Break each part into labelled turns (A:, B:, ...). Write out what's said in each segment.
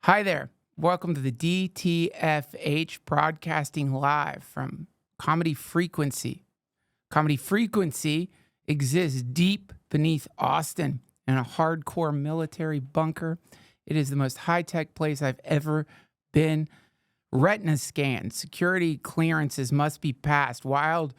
A: Hi there. Welcome to the DTFH broadcasting live from Comedy Frequency. Comedy Frequency exists deep beneath Austin in a hardcore military bunker. It is the most high-tech place I've ever been. Retina scans, security clearances must be passed. Wild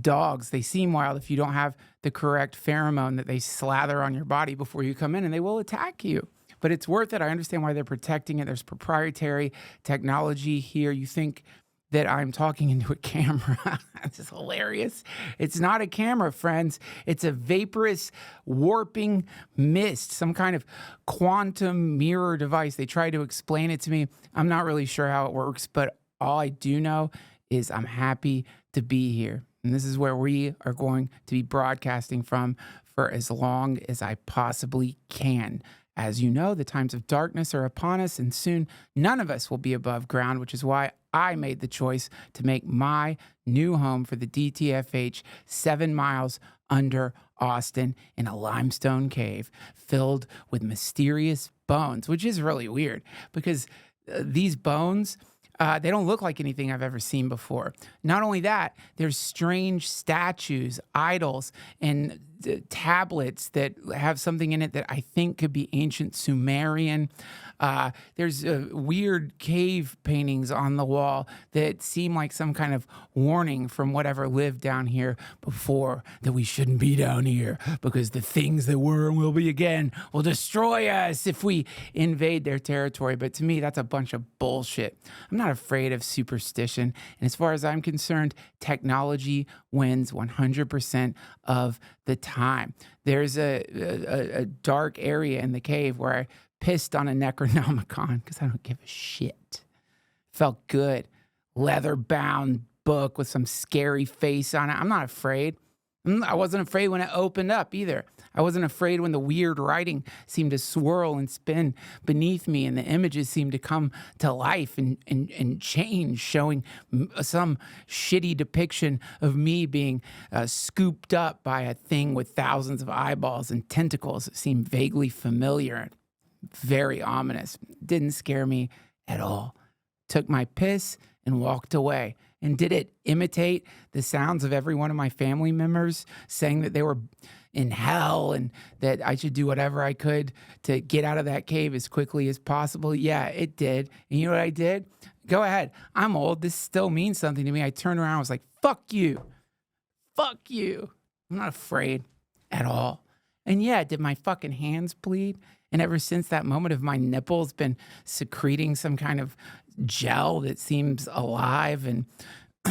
A: dogs, they seem wild if you don't have the correct pheromone that they slather on your body before you come in, and they will attack you. But it's worth it. I understand why they're protecting it. There's proprietary technology here. You think that I'm talking into a camera. This is hilarious. It's not a camera, friends. It's a vaporous warping mist, some kind of quantum mirror device. They try to explain it to me. I'm not really sure how it works, but all I do know is I'm happy to be here. And this is where we are going to be broadcasting from for as long as I possibly can. As you know, the times of darkness are upon us, and soon none of us will be above ground, which is why I made the choice to make my new home for the DTFH 7 miles under Austin in a limestone cave filled with mysterious bones, which is really weird because these bones, they don't look like anything I've ever seen before. Not only that, there's strange statues, idols, and tablets that have something in it that I think could be ancient Sumerian. There's weird cave paintings on the wall that seem like some kind of warning from whatever lived down here before, that we shouldn't be down here because the things that were and will be again will destroy us if we invade their territory. But to me, that's a bunch of bullshit. I'm not afraid of superstition. And as far as I'm concerned, technology wins 100% of the time. There's a dark area in the cave where I pissed on a Necronomicon because I don't give a shit. Felt good. Leather-bound book with some scary face on it. I'm not afraid. I wasn't afraid when it opened up either. I wasn't afraid when the weird writing seemed to swirl and spin beneath me and the images seemed to come to life and change, showing some shitty depiction of me being scooped up by a thing with thousands of eyeballs and tentacles that seemed vaguely familiar, very ominous. Didn't scare me at all. Took my piss and walked away. And did it imitate the sounds of every one of my family members saying that they were in hell and that I should do whatever I could to get out of that cave as quickly as possible? Yeah, it did. And you know what I did? Go ahead. I'm old. This still means something to me. I turned around and was like, fuck you. Fuck you. I'm not afraid at all. And yeah, did my fucking hands bleed? And ever since that moment, have my nipples been secreting some kind of gel that seems alive and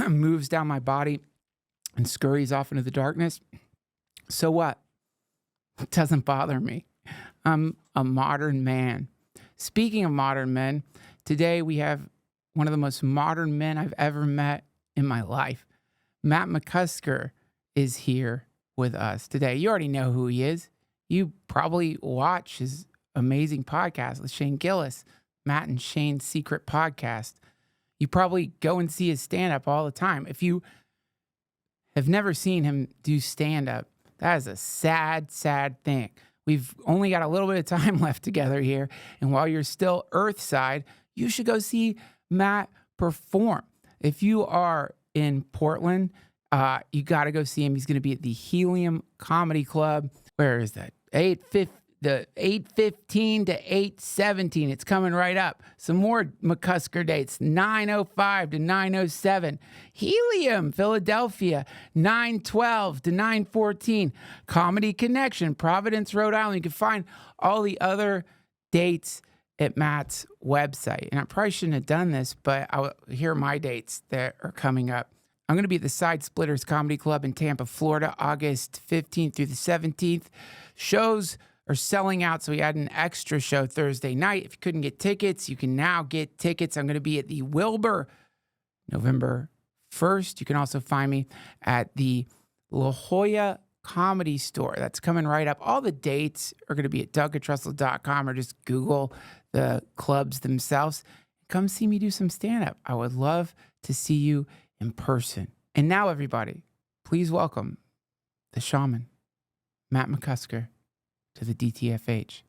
A: moves down my body and scurries off into the darkness? So what? It doesn't bother me. I'm a modern man. Speaking of modern men, today we have one of the most modern men I've ever met in my life. Matt McCusker is here with us today. You already know who he is. You probably watch his amazing podcast with Shane Gillis, Matt and Shane's Secret Podcast. You probably go and see his stand-up all the time. If you have never seen him do stand-up, that is a sad, sad thing. We've only got a little bit of time left together here, and while you're still Earthside, you should go see Matt perform. If you are in Portland, you got to go see him. He's going to be at the Helium Comedy Club. Where is that? 8:15 to 8:17. It's coming right up. Some more McCusker dates. 9:05 to 9:07. Helium, Philadelphia. 9:12 to 9:14. Comedy Connection, Providence, Rhode Island. You can find all the other dates at Matt's website. And I probably shouldn't have done this, but here are my dates that are coming up. I'm going to be at the Side Splitters Comedy Club in Tampa, Florida, August 15th through the 17th. Shows are selling out, so we had an extra show Thursday night. If you couldn't get tickets, you can now get tickets. I'm going to be at the Wilbur November 1st. You can also find me at the La Jolla Comedy Store. That's coming right up. All the dates are going to be at DuncanTrussell.com, or just Google the clubs themselves. Come see me do some stand-up. I would love to see you in person. And now, everybody, please welcome the shaman, Matt McCusker, to the DTFH.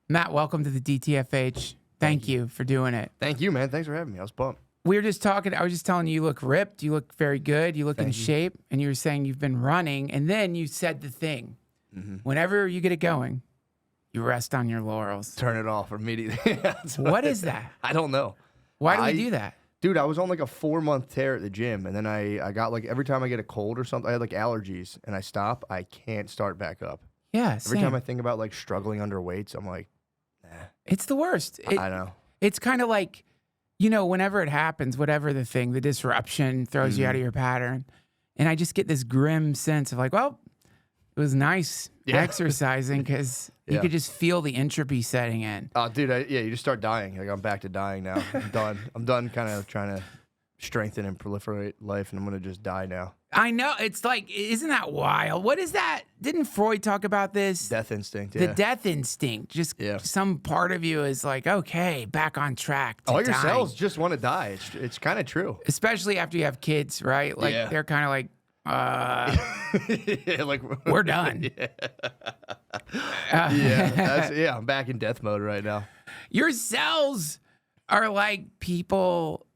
A: Matt, welcome to the DTFH. Thank you for doing it.
B: Thank you, man. Thanks for having me. I was pumped.
A: We were just talking. I was just telling you look ripped. You look very good. You look in shape. And you were saying you've been running. And then you said the thing. Whenever you get it going, you rest on your laurels.
B: Turn it off immediately.
A: What is that?
B: I don't know.
A: Why do we do that?
B: Dude, I was on like a 4-month tear at the gym. And then I got like every time I get a cold or something, I had like allergies. And I stop, I can't start back up.
A: Yeah,
B: Every time I think about like struggling under weights, I'm like, nah.
A: It's the worst.
B: I know.
A: It's kind of like, whenever it happens, whatever the thing, the disruption throws you out of your pattern. And I just get this grim sense of like, well, it was nice exercising because you could just feel the entropy setting in.
B: Oh, dude, you just start dying. Like I'm back to dying now. I'm done. I'm done kind of trying to strengthen and proliferate life, and I'm going to just die now.
A: I know. It's like, isn't that wild? What is that? Didn't Freud talk about this?
B: Death instinct,
A: The death instinct. Just some part of you is like, okay, back on track to
B: All your
A: dying.
B: cells just want to die. It's kind of true.
A: Especially after you have kids, right? Like, they're kind of like, we're done.
B: I'm back in death mode right now.
A: Your cells are like people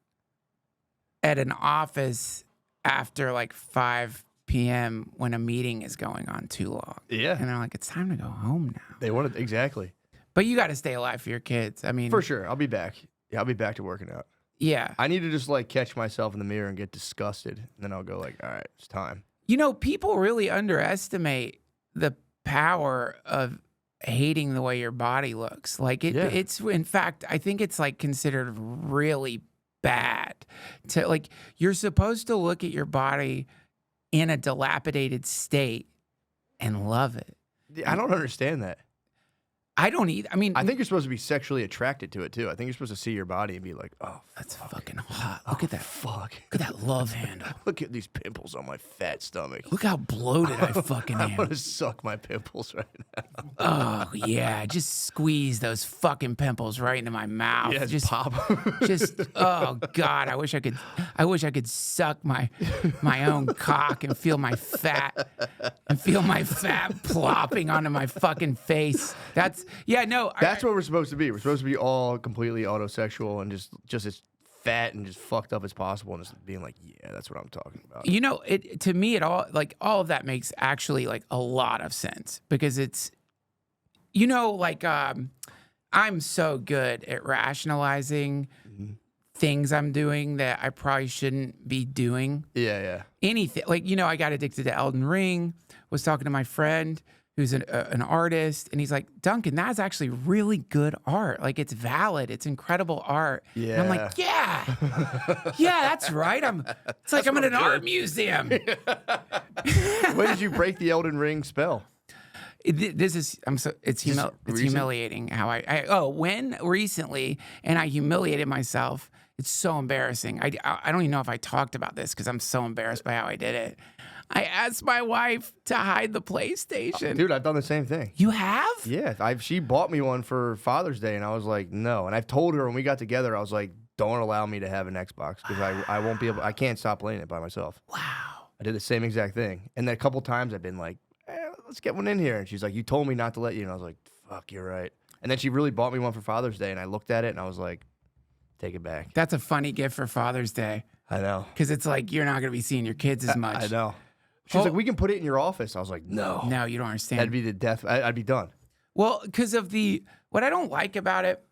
A: at an office after like 5 p.m. when a meeting is going on too long.
B: Yeah.
A: And they're like, it's time to go home now.
B: They want it, exactly.
A: But you got to stay alive for your kids. I mean,
B: for sure. I'll be back. Yeah, I'll be back to working out.
A: Yeah.
B: I need to just like catch myself in the mirror and get disgusted. And then I'll go like, all right, it's time.
A: People really underestimate the power of hating the way your body looks. Like it's, in fact, I think it's like considered really bad to like, you're supposed to look at your body in a dilapidated state and love it.
B: I don't understand that.
A: I don't either. I mean,
B: I think you're supposed to be sexually attracted to it too. I think you're supposed to see your body and be like, oh,
A: that's fucking hot. Look at that.
B: Fuck.
A: Look at that love handle.
B: Look at these pimples on my fat stomach.
A: Look how bloated I fucking am.
B: I want to suck my pimples right now.
A: Oh yeah, just squeeze those fucking pimples right into my mouth.
B: Yeah, just pop.
A: Oh god, I wish I could suck my own cock and feel my fat plopping onto my fucking face. That's what we're supposed to be. We're supposed to be all completely autosexual and just as fat and just fucked up as possible, and just being like, yeah, that's what I'm talking about. To me, all of that makes actually like a lot of sense because it's, I'm so good at rationalizing things I'm doing that I probably shouldn't be doing.
B: Yeah.
A: Anything I got addicted to Elden Ring. Was talking to my friend who's an artist, and he's like, Duncan, that's actually really good art. Like, it's valid. It's incredible art.
B: Yeah.
A: And I'm like, yeah, that's right. It's like I'm in an art museum.
B: When did you break the Elden Ring spell?
A: It's humiliating how recently, and I humiliated myself. It's so embarrassing. I don't even know if I talked about this because I'm so embarrassed by how I did it. I asked my wife to hide the PlayStation.
B: Dude, I've done the same thing.
A: You have?
B: Yeah. She bought me one for Father's Day, and I was like, no. And I've told her when we got together, I was like, don't allow me to have an Xbox because I won't be able. I can't stop playing it by myself.
A: Wow.
B: I did the same exact thing. And then a couple times I've been like, let's get one in here. And she's like, you told me not to let you. And I was like, fuck, you're right. And then she really bought me one for Father's Day, and I looked at it, and I was like, take it back.
A: That's a funny gift for Father's Day.
B: I know.
A: Because it's like you're not going to be seeing your kids as much.
B: I know. She was like, we can put it in your office. I was like, no.
A: No, you don't understand.
B: That'd be the death. I'd be done.
A: Well, because of what I don't like about it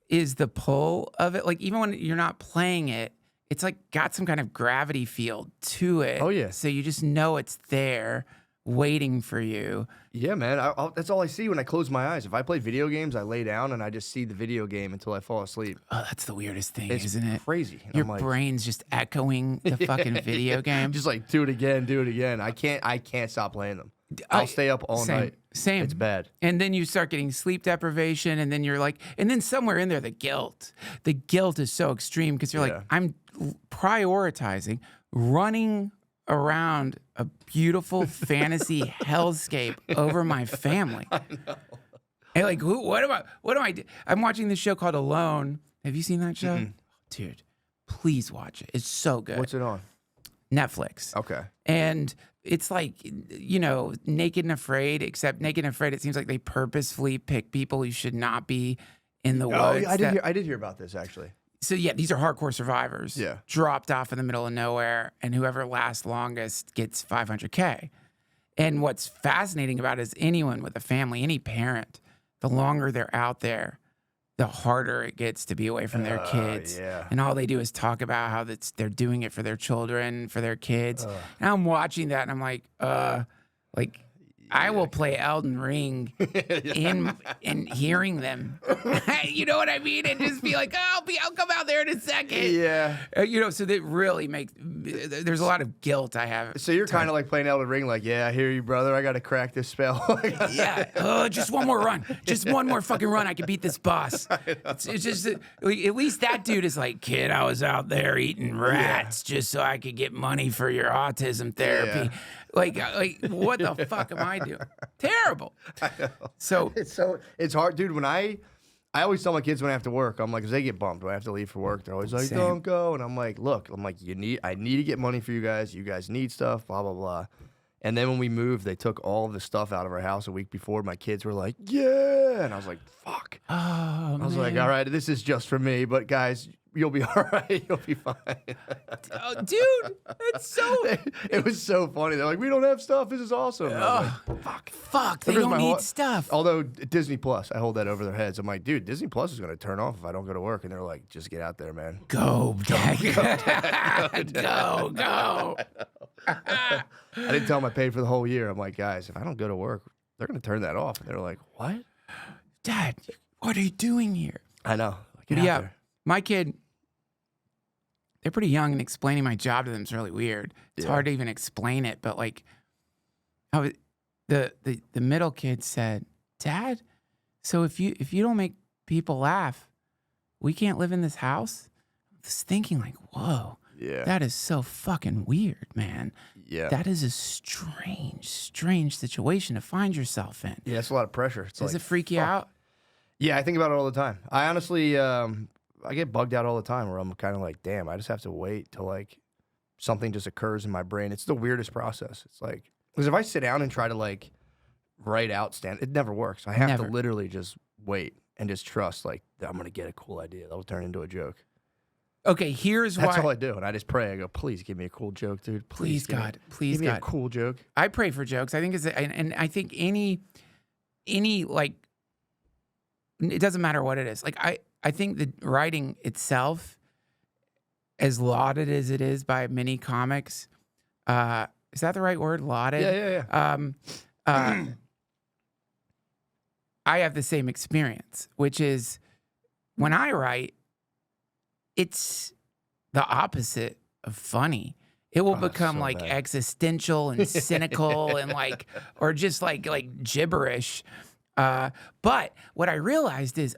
A: is the pull of it. Like, even when you're not playing it, it's like got some kind of gravity field to it.
B: Oh, yeah.
A: So you just know it's there waiting for you.
B: Yeah, man. That's all I see when I close my eyes. If I play video games, I lay down and I just see the video game until I fall asleep.
A: Oh, that's the weirdest thing,
B: it's
A: isn't it?
B: Crazy. And
A: Your brain's just echoing the fucking video game.
B: Just like, do it again. I can't stop playing them. I'll stay up all night.
A: Same.
B: It's bad.
A: And then you start getting sleep deprivation, and then you're like, and then somewhere in there, the guilt. The guilt is so extreme because you're like, I'm prioritizing running around a beautiful fantasy hellscape over my family.
B: I know.
A: And like, what am I do? I'm watching this show called Alone. Have you seen that show?
B: Mm-mm.
A: Dude, please watch it. It's so good.
B: What's it on?
A: Netflix.
B: Okay.
A: And it's like, Naked and Afraid, except Naked and Afraid, it seems like they purposefully pick people who should not be in the
B: Oh,
A: woods.
B: yeah, I did hear about this actually.
A: So yeah, these are hardcore survivors.
B: Yeah.
A: Dropped off in the middle of nowhere, and whoever lasts longest gets $500K. And what's fascinating about it is anyone with a family, any parent, the longer they're out there, the harder it gets to be away from their kids.
B: Yeah.
A: And all they do is talk about how they're doing it for their children, for their kids. And I'm watching that, and I'm like, I will play Elden Ring in hearing them. You know what I mean? And just be like, I'll come out there in a second.
B: Yeah.
A: So that really makes, there's a lot of guilt I have.
B: So you're kind of like playing Elden Ring, like, yeah, I hear you, brother. I got to crack this spell.
A: Yeah. Just one more run. Just one more fucking run. I can beat this boss. It's just, like, at least that dude is like, kid, I was out there eating rats just so I could get money for your autism therapy.
B: Yeah.
A: Like, what the fuck am I doing? Terrible.
B: I know.
A: So
B: it's hard, dude. When I always tell my kids when I have to work, I'm like, because they get bummed when I have to leave for work. They're always like,
A: Same.
B: don't go. And I'm like, look, I need to get money for you guys. You guys need stuff, blah, blah, blah. And then when we moved, they took all of the stuff out of our house a week before. My kids were like, yeah. And I was like, fuck.
A: Oh,
B: I was like, all right, this is just for me. But guys, you'll be all right. You'll be fine.
A: Oh, dude, it's so.
B: It was so funny. They're like, we don't have stuff. This is awesome. And I was like,
A: Fuck. They
B: Here's
A: don't
B: my
A: need
B: whole-
A: stuff.
B: Although Disney Plus, I hold that over their heads. I'm like, dude, Disney Plus is going to turn off if I don't go to work. And they're like, just get out there, man.
A: Go, Dad. Go.
B: I didn't tell them I paid for the whole year. I'm like, guys, if I don't go to work, they're going to turn that off. And they're like, what?
A: Dad, what are you doing here?
B: I know. Like, get out
A: Yeah,
B: there.
A: my kid, they're pretty young, and explaining my job to them is really weird. It's hard to even explain it, but like, the middle kid said, Dad, so if you don't make people laugh, we can't live in this house? I was thinking like, whoa,
B: Yeah.
A: that is so fucking weird, man.
B: Yeah.
A: That is a strange situation to find yourself in.
B: Yeah, it's a lot of pressure. It's
A: Does
B: like,
A: it freak you
B: fuck.
A: out?
B: Yeah, I think about it all the time. I honestly, I get bugged out all the time where I'm kind of like, damn, I just have to wait till like something just occurs in my brain. It's the weirdest process. It's like, because if I sit down and try to like write out it never works. I have to literally just wait and just trust like I'm going to get a cool idea. That'll turn into a joke.
A: Okay, here's
B: That's
A: why.
B: all I do. And I just pray. I go, please give me a cool joke, dude.
A: Please,
B: give me-
A: God. Please,
B: give me
A: God.
B: a cool joke.
A: I pray for jokes. I think and I think any like, it doesn't matter what it is. Like I think the writing itself, as lauded as it is by many comics, is that the right word? Lauded?
B: Yeah.
A: I have the same experience, which is when I write, it's the opposite of funny. It will become
B: so
A: like
B: bad.
A: existential and cynical and like, or just like gibberish. But what I realized is,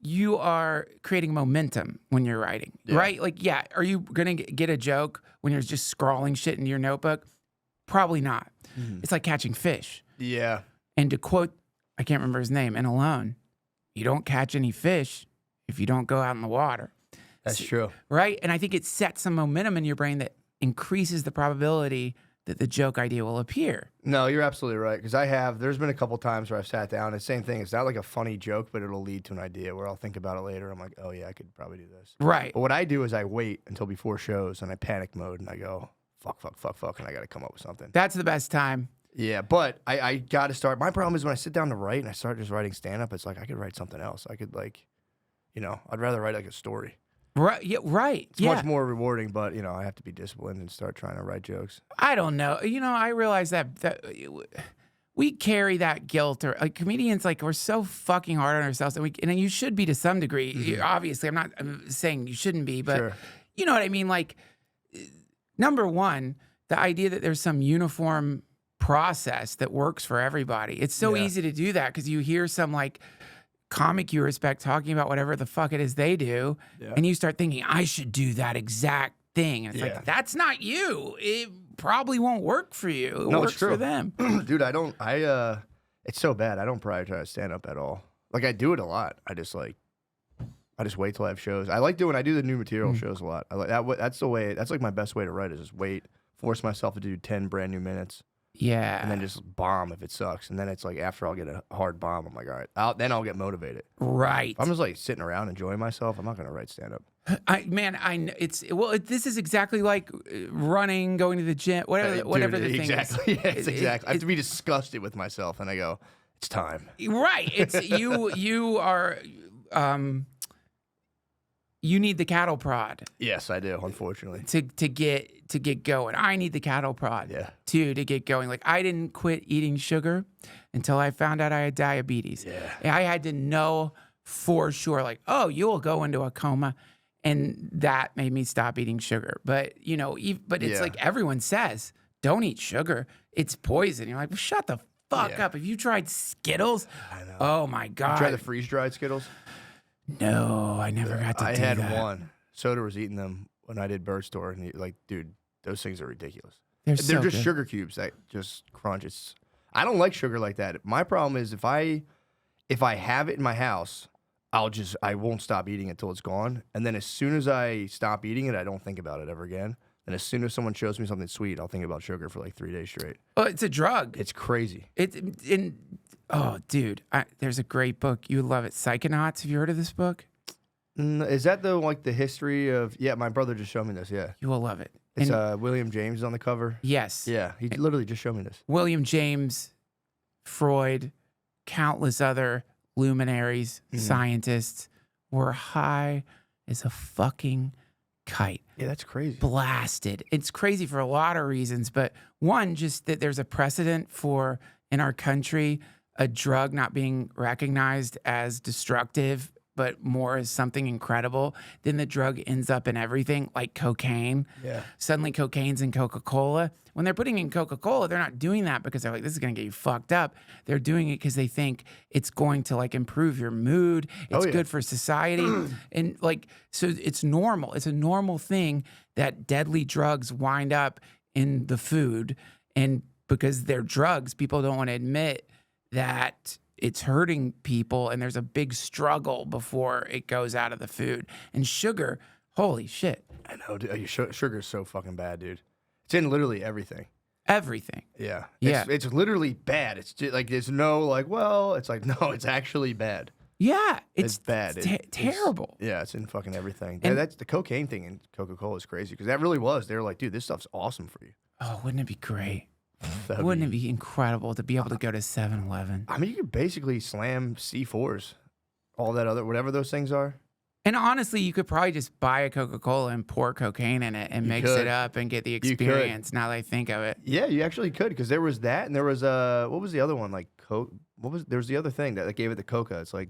A: you are creating momentum when you're writing, right? Like, yeah, are you going to get a joke when you're just scrawling shit into your notebook? Probably not. It's like catching fish.
B: Yeah.
A: And to quote, I can't remember his name, and Alone, you don't catch any fish if you don't go out in the water.
B: That's true.
A: Right? And I think it sets some momentum in your brain that increases the probability that the joke idea will appear.
B: No, you're absolutely right. Because there's been a couple times where I've sat down and same thing. It's not like a funny joke, but it'll lead to an idea where I'll think about it later. I'm like, oh yeah, I could probably do this.
A: Right.
B: But what I do is I wait until before shows and I panic mode and I go, fuck, and I got to come up with something.
A: That's the best time.
B: Yeah, but I got to start. My problem is when I sit down to write and I start just writing stand-up, it's like I could write something else. I could like, I'd rather write like a story.
A: Right. Yeah. Right.
B: It's much more rewarding, but I have to be disciplined and start trying to write jokes.
A: I don't know. I realize that we carry that guilt, or like comedians, like we're so fucking hard on ourselves, and you should be to some degree. Obviously, I'm saying you shouldn't be, but
B: Sure.
A: You know what I mean. Like, number one, the idea that there's some uniform process that works for everybody. It's so easy to do that because you hear some like comic you respect talking about whatever the fuck it is they do, and you start thinking, I should do that exact thing. And it's like, that's not you. It probably won't work for you. It works for them.
B: Dude, it's so bad. I don't prioritize stand-up at all. Like, I do it a lot. I just wait till I have shows. I do the new material shows a lot. I like that. That's the way, that's like my best way to write is just wait, force myself to do 10 brand new minutes.
A: Yeah.
B: and then just bomb if it sucks. And then it's like after I'll get a hard bomb, I'm like, all right, then I'll get motivated.
A: Right.
B: If I'm just like sitting around enjoying myself, I'm not gonna write stand up.
A: This is exactly like running, going to the gym, whatever the thing
B: exactly.
A: is.
B: Yes, exactly. I have to be disgusted with myself, and I go, it's time.
A: Right. It's you are you need the cattle prod.
B: Yes, I do. Unfortunately,
A: to get going. I need the cattle prod.
B: Yeah.
A: Too, to get going. Like I didn't quit eating sugar until I found out I had diabetes.
B: Yeah.
A: And I had to know for sure, like, oh, you'll go into a coma. And that made me stop eating sugar. But, it's like everyone says, don't eat sugar. It's poison. You're like, well, shut the fuck up. Have you tried Skittles?
B: I know.
A: Oh, my God.
B: You try the freeze-dried Skittles?
A: No, I never got to do that.
B: I had one. Soda was eating them when I did Bird Store. And dude, those things are ridiculous. They're
A: so
B: just
A: good.
B: sugar cubes that just crunch. I don't like sugar like that. My problem is if I have it in my house, I won't stop eating it until it's gone. And then as soon as I stop eating it, I don't think about it ever again. And as soon as someone shows me something sweet, I'll think about sugar for like 3 days straight.
A: Oh, it's a drug.
B: It's crazy.
A: Oh, dude, there's a great book. You would love it. Psychonauts. Have you heard of this book?
B: Is that the history of? Yeah, my brother just showed me this. Yeah,
A: You will love it.
B: it's William James on the cover.
A: Yes.
B: Yeah, he literally just showed me this.
A: William James, Freud, countless other luminaries, scientists were high as a fucking kite.
B: Yeah, that's crazy.
A: Blasted. It's crazy for a lot of reasons, but one, just that there's a precedent for, in our country, a drug not being recognized as destructive, but more as something incredible. Then the drug ends up in everything, like cocaine.
B: Yeah.
A: Suddenly cocaine's in Coca-Cola. When they're putting in Coca-Cola, they're not doing that because they're like, this is going to get you fucked up. They're doing it because they think it's going to like improve your mood. It's good for society. And like, so it's normal. It's a normal thing that deadly drugs wind up in the food. And because they're drugs, people don't want to admit that it's hurting people, and there's a big struggle before it goes out of the food. And sugar, holy shit.
B: I know, dude. Sugar is so fucking bad, dude. It's in literally everything.
A: Everything.
B: Yeah.
A: Yeah.
B: It's literally bad. It's just, like there's no like, well, it's like, no, it's actually bad.
A: Yeah.
B: It's bad.
A: It's terrible.
B: Yeah, it's in fucking everything.
A: And
B: That's the cocaine thing in Coca-Cola is crazy because that really was. They were like, dude, this stuff's awesome for you.
A: Oh, wouldn't it be great?
B: That'd
A: Wouldn't it be incredible to be able to go to 7-Eleven?
B: I mean, you could basically slam C4s, all that other, whatever those things are.
A: And honestly, you could probably just buy a Coca-Cola and pour cocaine in it and mix it up and get the experience. Now that I think of it.
B: Yeah, you actually could because there was that and there was what was the other one like there was the other thing that gave it the coca. It's like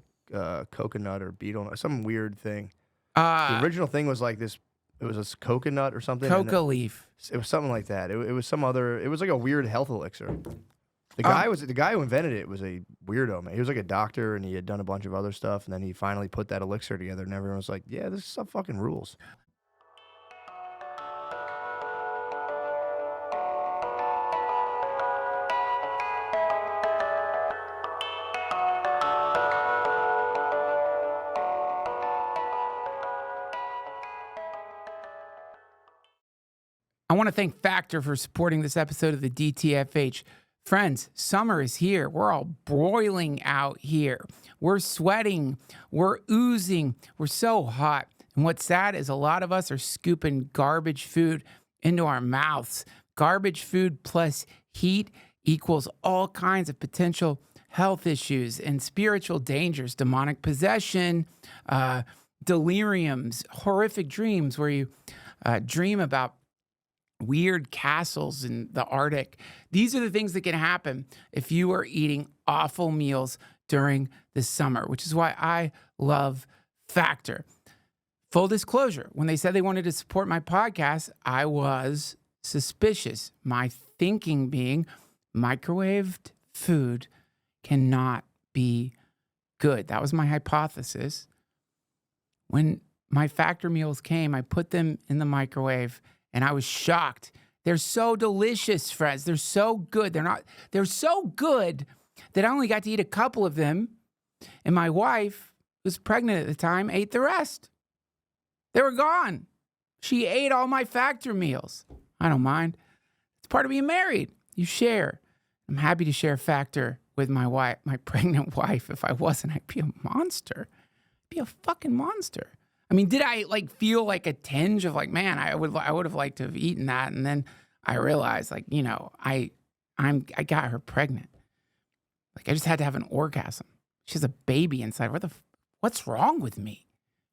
B: coconut or beetle nut, some weird thing. The original thing was like this. It was a coconut or something.
A: Coca leaf.
B: It was something like that. It was some other. It was like a weird health elixir. The guy who invented it was a weirdo, man. He was like a doctor and he had done a bunch of other stuff, and then he finally put that elixir together, and everyone was like, "Yeah, this stuff fucking rules."
A: I want to thank Factor for supporting this episode of the DTFH. Friends, summer is here. We're all broiling out here. We're sweating. We're oozing. We're so hot. And what's sad is a lot of us are scooping garbage food into our mouths. Garbage food plus heat equals all kinds of potential health issues and spiritual dangers, demonic possession, deliriums, horrific dreams where you dream about weird castles in the Arctic. These are the things that can happen if you are eating awful meals during the summer, which is why I love Factor. Full disclosure, when they said they wanted to support my podcast, I was suspicious. My thinking being microwaved food cannot be good. That was my hypothesis. When my Factor meals came, I put them in the microwave and I was shocked. They're so delicious, friends. They're so good. They're so good that I only got to eat a couple of them. And my wife, who was pregnant at the time, ate the rest. They were gone. She ate all my Factor meals. I don't mind. It's part of being married. You share. I'm happy to share Factor with my wife, my pregnant wife. If I wasn't, I'd be a monster. I'd be a fucking monster. I mean, did I like feel like a tinge of like, man, I would have liked to have eaten that, and then I realized like, you know, I got her pregnant. Like I just had to have an orgasm. She has a baby inside. What's wrong with me?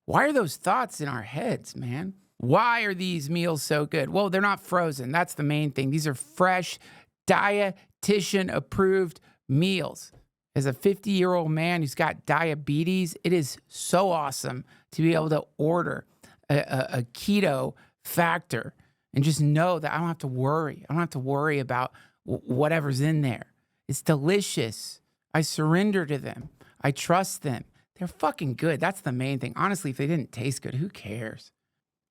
A: Why are those thoughts in our heads, man? Why are these meals so good? Well, they're not frozen. That's the main thing. These are fresh, dietitian-approved meals. As a 50-year-old man who's got diabetes, it is so awesome to be able to order a keto Factor and just know that I don't have to worry. I don't have to worry about whatever's in there. It's delicious. I surrender to them. I trust them. They're fucking good. That's the main thing. Honestly, if they didn't taste good, who cares?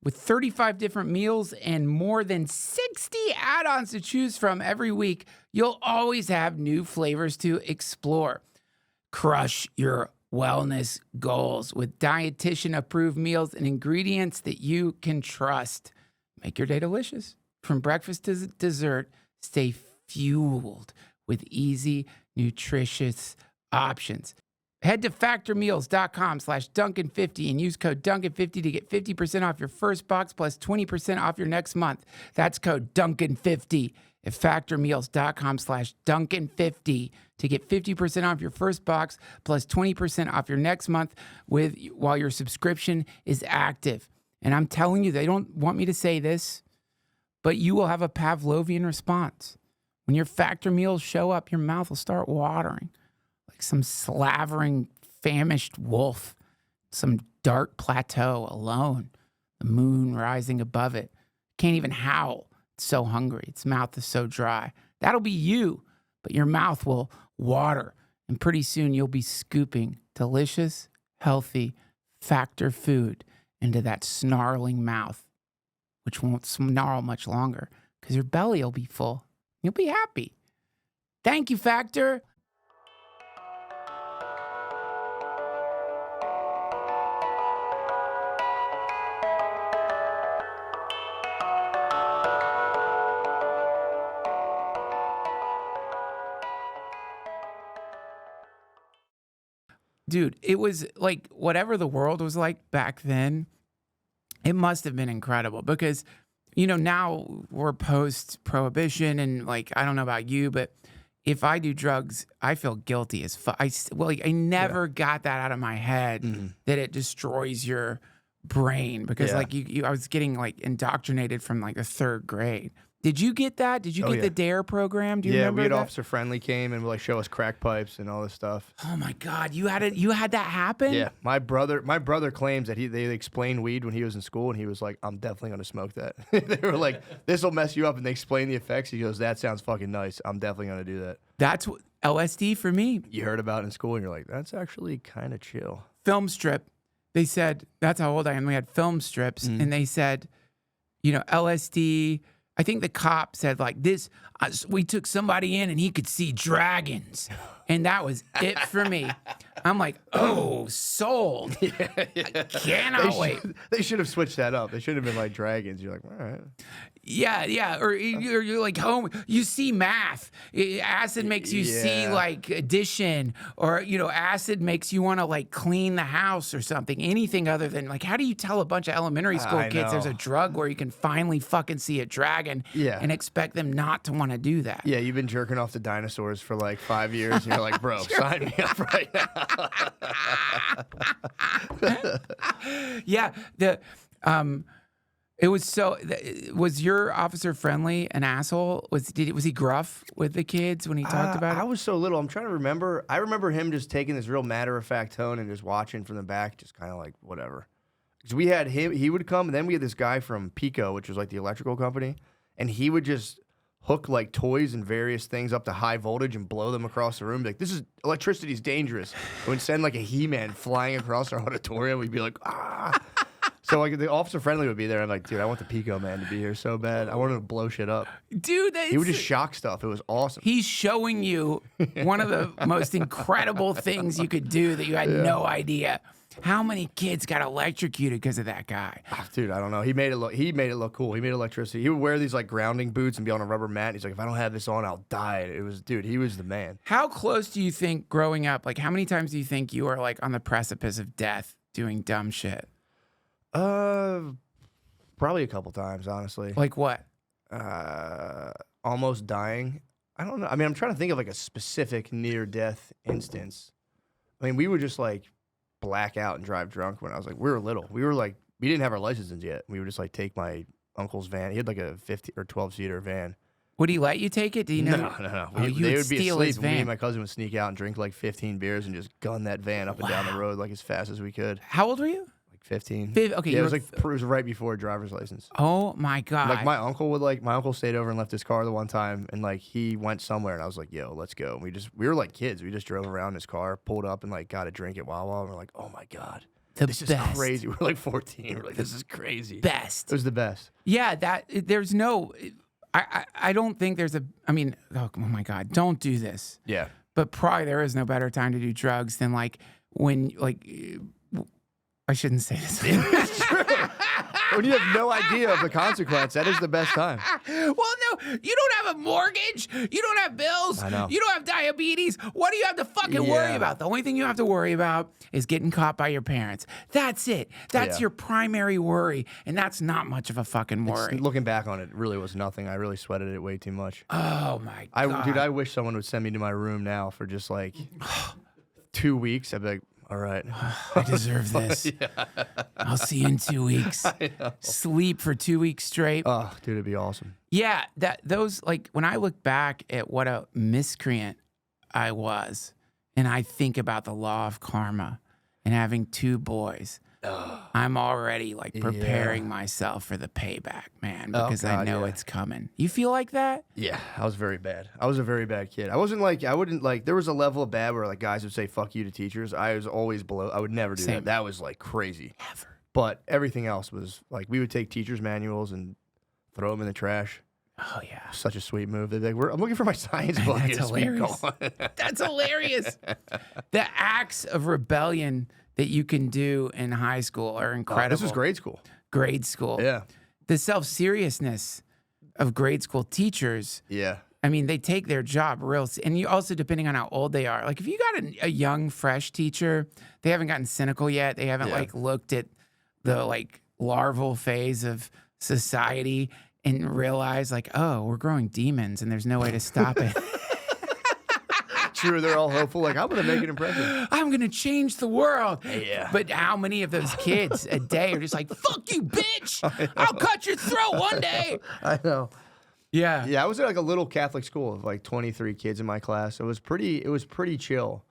A: With 35 different meals and more than 60 add-ons to choose from every week, you'll always have new flavors to explore. Crush your wellness goals with dietitian-approved meals and ingredients that you can trust. Make your day delicious. From breakfast to dessert, stay fueled with easy, nutritious options. Head to factormeals.com/Duncan50 and use code Duncan50 to get 50% off your first box plus 20% off your next month. That's code Duncan50 at factormeals.com/Duncan50 to get 50% off your first box plus 20% off your next month while your subscription is active. And I'm telling you, they don't want me to say this, but you will have a Pavlovian response. When your Factor meals show up, your mouth will start watering. Like some slavering, famished wolf, some dark plateau alone, the moon rising above it. Can't even howl. It's so hungry. Its mouth is so dry. That'll be you, but your mouth will water. And pretty soon you'll be scooping delicious, healthy Factor food into that snarling mouth, which won't snarl much longer because your belly will be full. You'll be happy. Thank you, Factor. Dude, it was like whatever the world was like back then, it must have been incredible because, you know, now we're post-prohibition and like, I don't know about you, but if I do drugs, I feel guilty as fuck. I never got that out of my head that it destroys your brain because like I was getting like indoctrinated from like the third grade. Did you get that? Did you get the DARE program? Do you remember
B: we had
A: that?
B: Officer Friendly came and would like show us crack pipes and all this stuff.
A: Oh my God, you had that happen?
B: Yeah, my brother claims that they explained weed when he was in school and he was like, I'm definitely gonna smoke that. They were like, this will mess you up, and they explained the effects. He goes, that sounds fucking nice. I'm definitely gonna do that.
A: That's what LSD for me.
B: You heard about it in school and you're like, that's actually kind of chill.
A: Film strip. They said, that's how old I am. We had film strips and they said, you know, LSD. I think the cop said like this, we took somebody in and he could see dragons. And that was it for me. I'm like, oh, sold. I cannot wait.
B: They should have switched that up. They should have been like dragons. You're like, all right.
A: Yeah. Or you're like, home, you see math. Acid makes you see like addition, or, you know, acid makes you want to like clean the house or something. Anything other than like, how do you tell a bunch of elementary school kids there's a drug where you can finally fucking see a dragon and expect them not to want to do that?
B: Yeah, you've been jerking off the dinosaurs for like 5 years. And you're like, bro, sign me up right now.
A: It was so. Was your officer friendly an asshole? Was he gruff with the kids when he talked about it?
B: I was so little. I'm trying to remember. I remember him just taking this real matter-of-fact tone and just watching from the back, just kind of like whatever. Because we had him, he would come, and then we had this guy from Pico, which was like the electrical company, and he would just hook like toys and various things up to high voltage and blow them across the room. Like, this is electricity's dangerous. We would send like a He-Man flying across our auditorium. We'd be like, ah. So like the officer friendly would be there. I'm like, dude, I want the Pico man to be here so bad. I wanted to blow shit up.
A: Dude,
B: he would just shock stuff. It was awesome.
A: He's showing you one of the most incredible things you could do that you had no idea. How many kids got electrocuted because of that guy?
B: Dude, I don't know. He made it look cool. He made electricity. He would wear these like grounding boots and be on a rubber mat. He's like, if I don't have this on, I'll die. It was, dude, he was the man.
A: How close do you think growing up, like how many times do you think you were like on the precipice of death doing dumb shit?
B: Probably a couple times, honestly.
A: Like what?
B: Almost dying. I don't know. I mean, I'm trying to think of like a specific near-death instance. I mean, we would just like black out and drive drunk when I was like, we were little. We didn't have our licenses yet. We would just like take my uncle's van. He had like a 50 or 12-seater van.
A: Would he let you take it? Do you know?
B: No.
A: Oh, you
B: They
A: would
B: would be
A: steal his
B: asleep. Me
A: van.
B: and my cousin would sneak out and drink like 15 beers and just gun that van up and down the road like as fast as we could.
A: How old were you?
B: Like 15.
A: Okay,
B: Yeah, it was right before driver's license.
A: Oh my God.
B: Like my uncle stayed over and left his car the one time, and like he went somewhere, and I was like, "Yo, let's go." And we were like kids. We just drove around in his car, pulled up, and like got a drink at Wawa, and we're like, "Oh my God, this is crazy." We're like 14. We're like, "This is crazy."
A: Best.
B: It was the best.
A: Yeah, there's no. I don't think there's a. I mean, oh my God, don't do this.
B: Yeah.
A: But probably there is no better time to do drugs than like when like. I shouldn't say this.
B: It's true. When you have no idea of the consequence, that is the best time.
A: Well, no, you don't have a mortgage. You don't have bills.
B: I know.
A: You don't have diabetes. What do you have to fucking worry about? The only thing you have to worry about is getting caught by your parents. That's it. That's your primary worry, and that's not much of a fucking worry.
B: Looking back on it, really was nothing. I really sweated it way too much.
A: Oh my God.
B: Dude, I wish someone would send me to my room now for just like 2 weeks. I'd be like, all right.
A: I deserve this. I'll see you in 2 weeks. Sleep for 2 weeks straight.
B: Oh, dude, it'd be awesome.
A: Yeah, those like when I look back at what a miscreant I was, and I think about the law of karma and having 2 boys, I'm already like preparing myself for the payback, man, because I know it's coming. You feel like that?
B: Yeah, I was very bad. I was a very bad kid. I wouldn't like, there was a level of bad where like guys would say, fuck you to teachers. I was always below. I would never do that. That was like crazy.
A: Never.
B: But everything else was like, we would take teachers' manuals and throw them in the trash.
A: Oh, yeah.
B: Such a sweet move. They'd be like, I'm looking for my science book.
A: That's hilarious. That's hilarious. The acts of rebellion that you can do in high school are incredible.
B: This was grade school.
A: Grade school.
B: Yeah.
A: The self-seriousness of grade school teachers.
B: Yeah.
A: I mean, they take their job and you also, depending on how old they are, like if you got a young, fresh teacher, they haven't gotten cynical yet. They haven't like looked at the like larval phase of society and realized like, oh, we're growing demons and there's no way to stop it.
B: True, they're all hopeful. Like, I'm going to make an impression.
A: I'm going to change the world.
B: Yeah.
A: But how many of those kids a day are just like, fuck you, bitch. I'll cut your throat one day.
B: I know.
A: Yeah.
B: Yeah, I was at like a little Catholic school of like 23 kids in my class. It was pretty chill,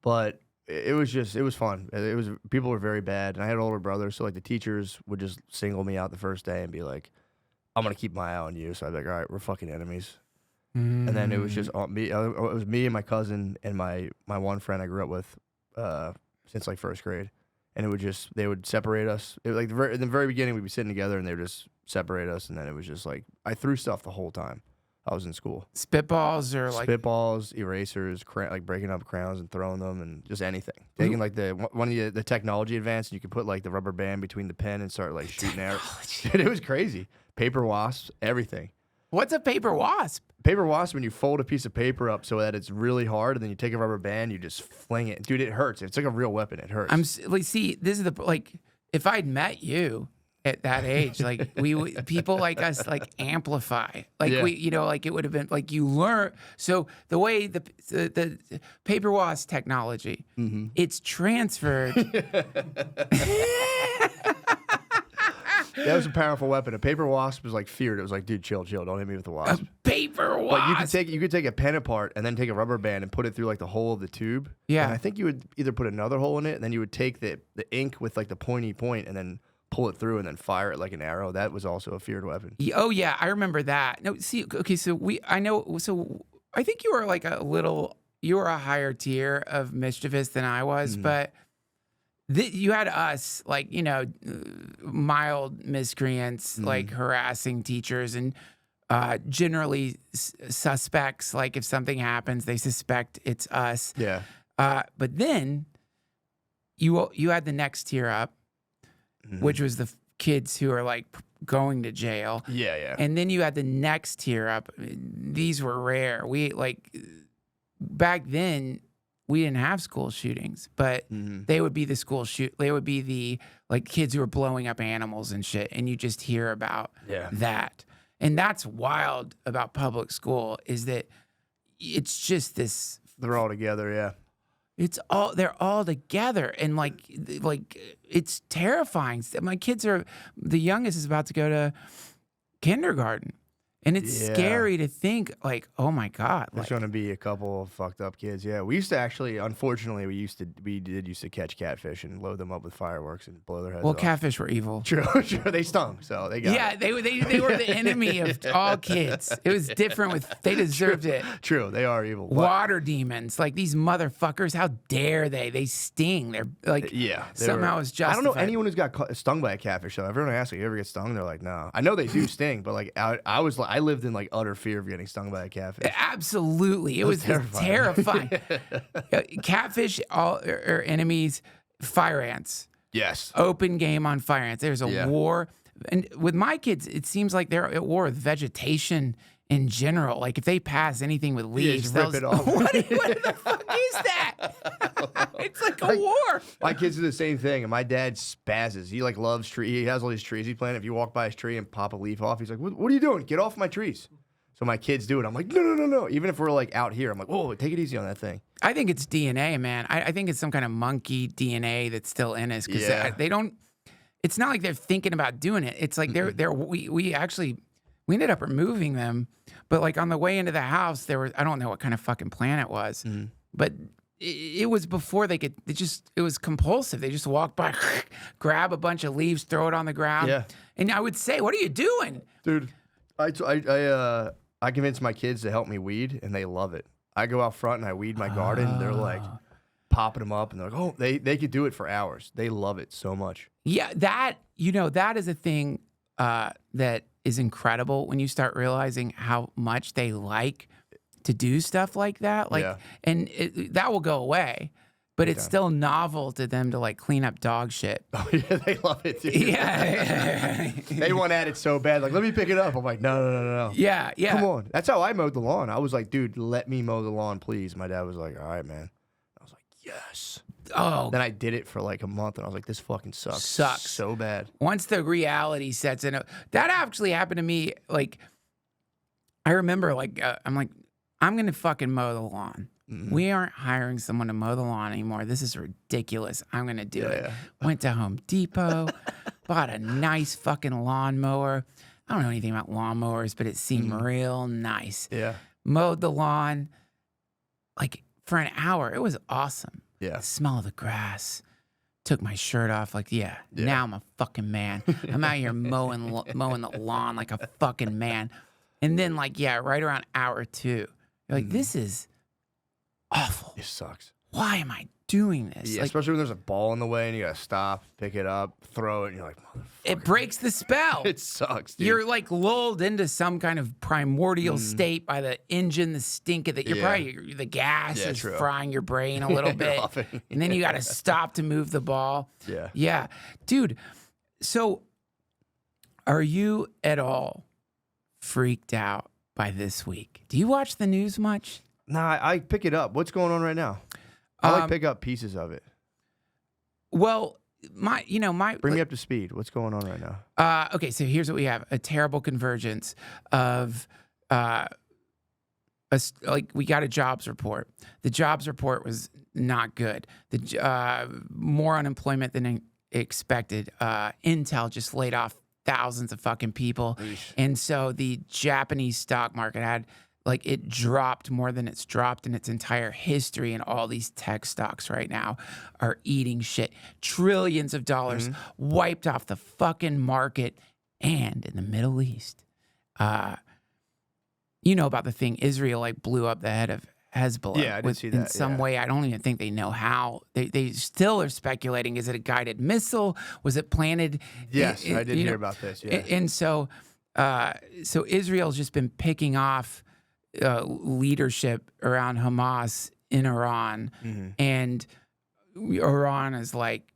B: but it was fun. People were very bad, and I had older brothers, so like the teachers would just single me out the first day and be like, I'm going to keep my eye on you. So I'd be like, all right, we're fucking enemies. And then it was just me. It was me and my cousin and my one friend I grew up with since like first grade. And they would separate us. It was like in the very beginning, we'd be sitting together and they would just separate us. And then it was just like, I threw stuff the whole time I was in school.
A: Spitballs or like
B: spitballs, erasers, like breaking up crayons and throwing them, and just anything. Taking like one of the technology advanced, and you could put like the rubber band between the pen and start like shooting arrows. Dude, it was crazy. Paper wasps, everything.
A: What's a paper wasp?
B: Paper wasp, when you fold a piece of paper up so that it's really hard, and then you take a rubber band, you just fling it. Dude, it hurts. It's like a real weapon. It hurts.
A: See, this is like, if I'd met you at that age, like people like us like amplify, like like it would have been like you learn. So the way the paper wasp technology, it's transferred.
B: That was a powerful weapon. A paper wasp was like feared. It was like, dude, chill, don't hit me with the wasp.
A: A paper wasp.
B: But you could take a pen apart and then take a rubber band and put it through like the hole of the tube.
A: Yeah.
B: And I think you would either put another hole in it, and then you would take the ink with like the pointy point and then pull it through and then fire it like an arrow. That was also a feared weapon.
A: Oh yeah, I remember that. No, see, okay, so I think you were like you were a higher tier of mischievous than I was, but you had us, like, mild miscreants, like harassing teachers and generally suspects. Like if something happens, they suspect it's us.
B: Yeah.
A: But then you had the next tier up,
B: Mhm.
A: which was the kids who are like going to jail.
B: Yeah.
A: And then you had the next tier up. These were rare. We like back then we didn't have school shootings, but they would be the they would be the like kids who were blowing up animals and shit. And you just hear about that. And that's wild about public school is that it's just this.
B: They're all together, yeah.
A: They're all together, and like it's terrifying. My kids the youngest is about to go to kindergarten, and it's scary to think like, oh my God,
B: There's going to be a couple of fucked up kids. Yeah, we used to actually, unfortunately, we did used to catch catfish and load them up with fireworks and blow their heads off.
A: Catfish were evil.
B: True. They stung, so they got it.
A: They were the enemy of all kids. It was different they deserved it.
B: True, they are evil.
A: Water demons, like these motherfuckers, how dare they? They sting. They're like, somehow it's justified.
B: I don't know anyone who's got stung by a catfish, though. Everyone asks, like, you ever get stung? They're like, no. I know they do sting, but like, I lived in like utter fear of getting stung by a catfish.
A: Absolutely. It was terrifying. Catfish are enemies. Fire ants.
B: Yes.
A: Open game on fire ants. There's a war. And with my kids, it seems like they're at war with vegetation in general. Like if they pass anything with leaves,
B: just rip it off.
A: What the fuck is that? It's like a war.
B: My kids do the same thing, and my dad spazzes. He like loves trees. He has all these trees he planted. If you walk by his tree and pop a leaf off, he's like, what are you doing? Get off my trees. So my kids do it. I'm like, no. Even if we're like out here, I'm like, whoa, take it easy on that thing.
A: I think it's DNA, man. I think it's some kind of monkey DNA that's still in us because they don't. It's not like they're thinking about doing it. It's like we ended up removing them, but like on the way into the house, there was I don't know what kind of fucking plan it was, but it was before they could. It was compulsive. They just walked by, grab a bunch of leaves, throw it on the ground.
B: Yeah.
A: And I would say, "What are you doing,
B: dude?" I convinced my kids to help me weed, and they love it. I go out front and I weed my garden. And they're like popping them up, and they're like, "Oh, they could do it for hours." They love it so much.
A: Yeah, that is a thing that is incredible when you start realizing how much they like to do stuff like that. And that will go away, but it's still novel to them to like clean up dog shit.
B: Oh yeah, they love it too.
A: Yeah,
B: they want at it so bad. Like, let me pick it up. I'm like, no.
A: Yeah.
B: Come on. That's how I mowed the lawn. I was like, dude, let me mow the lawn, please. My dad was like, all right, man. I was like, yes.
A: Oh.
B: Then I did it for like a month, and I was like, this fucking sucks so bad.
A: Once the reality sets in, that actually happened to me. Like, I remember, like, I'm like, I'm gonna fucking mow the lawn. We aren't hiring someone to mow the lawn anymore. This is ridiculous. I'm going to do it.
B: Yeah.
A: Went to Home Depot, bought a nice fucking lawnmower. I don't know anything about lawnmowers, but it seemed real nice.
B: Yeah.
A: Mowed the lawn like for an hour. It was awesome.
B: Yeah.
A: The smell of the grass. Took my shirt off. Like, now I'm a fucking man. I'm out here mowing the lawn like a fucking man. And then like, right around hour 2, you're like, this is awful.
B: It sucks.
A: Why am I doing this?
B: Yeah,
A: like,
B: especially when there's a ball in the way and you gotta stop, pick it up, throw it, and you're like, motherfucker.
A: It breaks the spell.
B: It sucks, dude.
A: You're like lulled into some kind of primordial state by the engine, the stink of it. You're probably the gas is frying your brain a little bit, and then you got to stop to move the ball. Yeah, dude. So, are you at all freaked out by this week? Do you watch the news much?
B: Nah, I pick it up. What's going on right now? I like pick up pieces of it.
A: Well,
B: bring me up to speed. What's going on right now?
A: Okay, so here's what we have: a terrible convergence of, we got a jobs report. The jobs report was not good. More unemployment than expected. Intel just laid off thousands of fucking people, and so the Japanese stock market had. Like it dropped more than it's dropped in its entire history, and all these tech stocks right now are eating shit. Trillions of dollars wiped off the fucking market. And in the Middle East, you know about the thing Israel like blew up the head of Hezbollah.
B: Yeah, I did see that.
A: In some way, I don't even think they know how. They still are speculating. Is it a guided missile? Was it planted?
B: Yes, I did hear about this. Yeah,
A: and so Israel's just been picking off leadership around Hamas in Iran, and Iran is like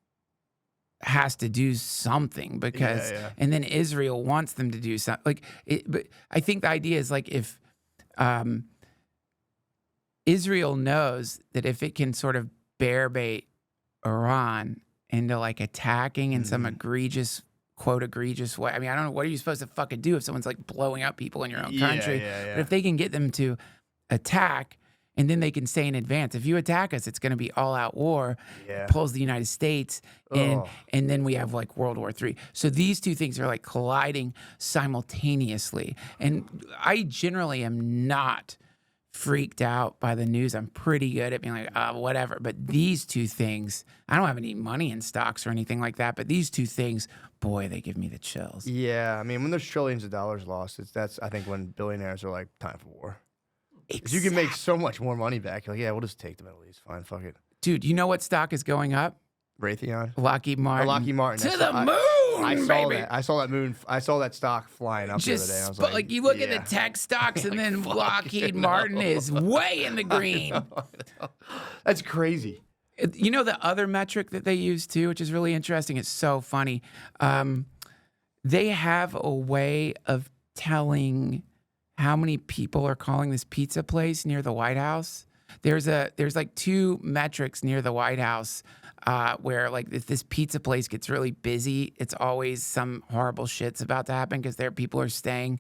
A: has to do something because, and then Israel wants them to do something. Like, but I think the idea is like if Israel knows that if it can sort of bear bait Iran into like attacking in some egregious way. I mean, I don't know. What are you supposed to fucking do if someone's like blowing up people in your own country? But if they can get them to attack, and then they can say in advance, if you attack us, it's going to be all out war. Pulls the United States in, and then we have like World War III. So these two things are like colliding simultaneously. And I generally am not freaked out by the news. I'm pretty good at being like, whatever. But these two things, I don't have any money in stocks or anything like that. But these two things, boy, they give me the chills.
B: Yeah, I mean, when there's trillions of dollars lost, that's I think when billionaires are like, time for war. Exactly. You can make so much more money back. You're like, yeah, we'll just take the Middle East. Fine, fuck it.
A: Dude, you know what stock is going up?
B: Raytheon.
A: Lockheed Martin.
B: Lockheed Martin.
A: To the moon,
B: I saw
A: baby.
B: that. I saw that moon. I saw that stock flying up the other day. I was like,
A: you look at the tech stocks, and then Lockheed Martin is way in the green.
B: That's crazy.
A: You know the other metric that they use too, which is really interesting. It's so funny. They have a way of telling how many people are calling this pizza place near the White House. There's like two metrics near the White House where like if this pizza place gets really busy, it's always some horrible shit's about to happen because people are staying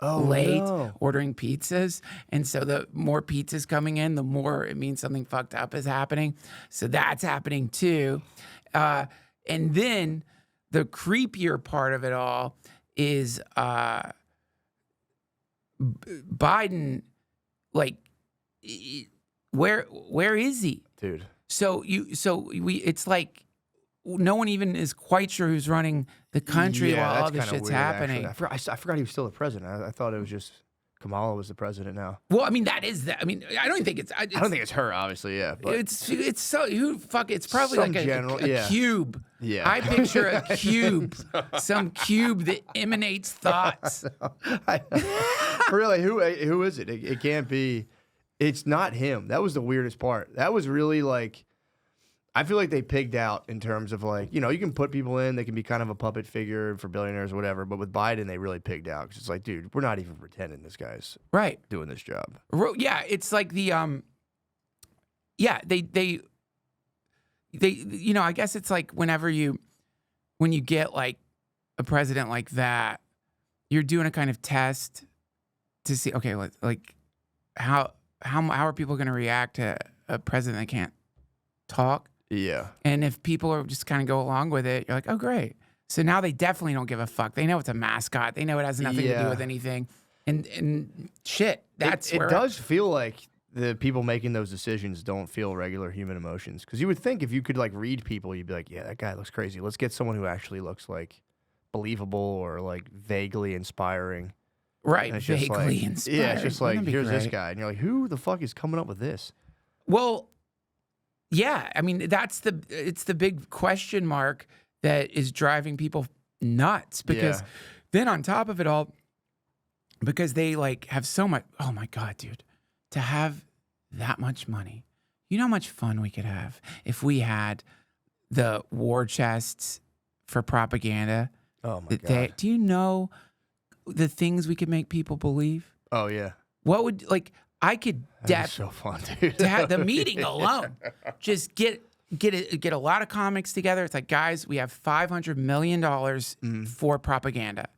A: late ordering pizzas. And so the more pizzas coming in, the more it means something fucked up is happening. So that's happening too. And then the creepier part of it all is Biden, like, where is he,
B: dude?
A: It's like no one even is quite sure who's running the country while all this shit's
B: weird,
A: happening.
B: I forgot he was still the president. I thought it was just Kamala was the president now.
A: Well, I mean that is that. I mean, I don't think it's. I
B: don't think it's her, obviously. Yeah, but
A: it's so it's probably like a cube.
B: Yeah,
A: I picture a cube, some cube that emanates thoughts.
B: Really, who is it? It can't be. It's not him. That was the weirdest part. That was really like, I feel like they pigged out in terms of like, you know, you can put people in, they can be kind of a puppet figure for billionaires or whatever. But with Biden, they really pigged out because it's like, dude, we're not even pretending this guy's doing this job.
A: Yeah, it's like the they you know, I guess it's like when you get like a president like that, you're doing a kind of test to see, okay, like how are people going to react to a president that can't talk?
B: Yeah.
A: And if people are just kind of go along with it, you're like, oh, great. So now they definitely don't give a fuck. They know it's a mascot. They know it has nothing to do with anything. And shit, that's where
B: it does feel like the people making those decisions don't feel regular human emotions. Because you would think if you could like read people, you'd be like, yeah, that guy looks crazy. Let's get someone who actually looks like believable or like vaguely inspiring.
A: Right, vaguely inspiring.
B: Yeah, it's just like, here's this guy. And you're like, who the fuck is coming up with this?
A: Well, yeah, I mean, it's the big question mark that is driving people nuts. Because then on top of it all, because they like have so much, oh my God, dude, to have that much money. You know how much fun we could have if we had the war chests for propaganda?
B: Oh my God.
A: Do you know the things we could make people believe?
B: Oh yeah.
A: What would I could
B: so fun, dude.
A: to have the meeting alone. Just get a lot of comics together. It's like, guys, we have $500 million for propaganda.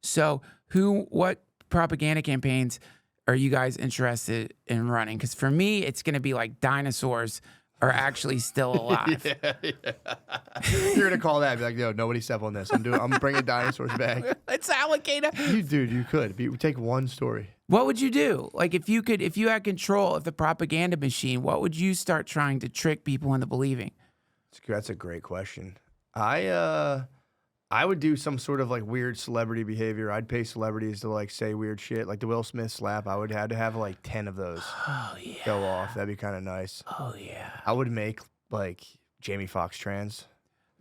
A: So what propaganda campaigns are you guys interested in running? Because for me, it's going to be like dinosaurs are actually still alive.
B: You're gonna call that and be like, no, nobody step on this. I'm bringing dinosaurs back.
A: It's alligator.
B: You could. Take one story.
A: What would you do? Like if you had control of the propaganda machine, what would you start trying to trick people into believing?
B: That's a great question. I would do some sort of like weird celebrity behavior. I'd pay celebrities to like say weird shit, like the Will Smith slap. I would have to have like 10 of those go off. That'd be kind of nice.
A: Oh yeah.
B: I would make like Jamie Foxx trans.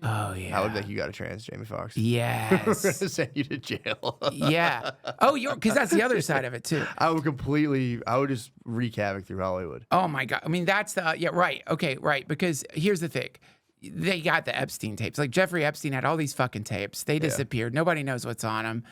A: Oh yeah.
B: I would think you got a trans, Jamie Foxx.
A: Yes.
B: We're gonna send you to jail.
A: Yeah. Oh, because that's the other side of it too.
B: I would just wreak havoc through Hollywood.
A: Oh my God. I mean, that's right. Okay, right. Because here's the thing. They got the Epstein tapes. Like Jeffrey Epstein had all these fucking tapes. They disappeared. Nobody knows what's on them.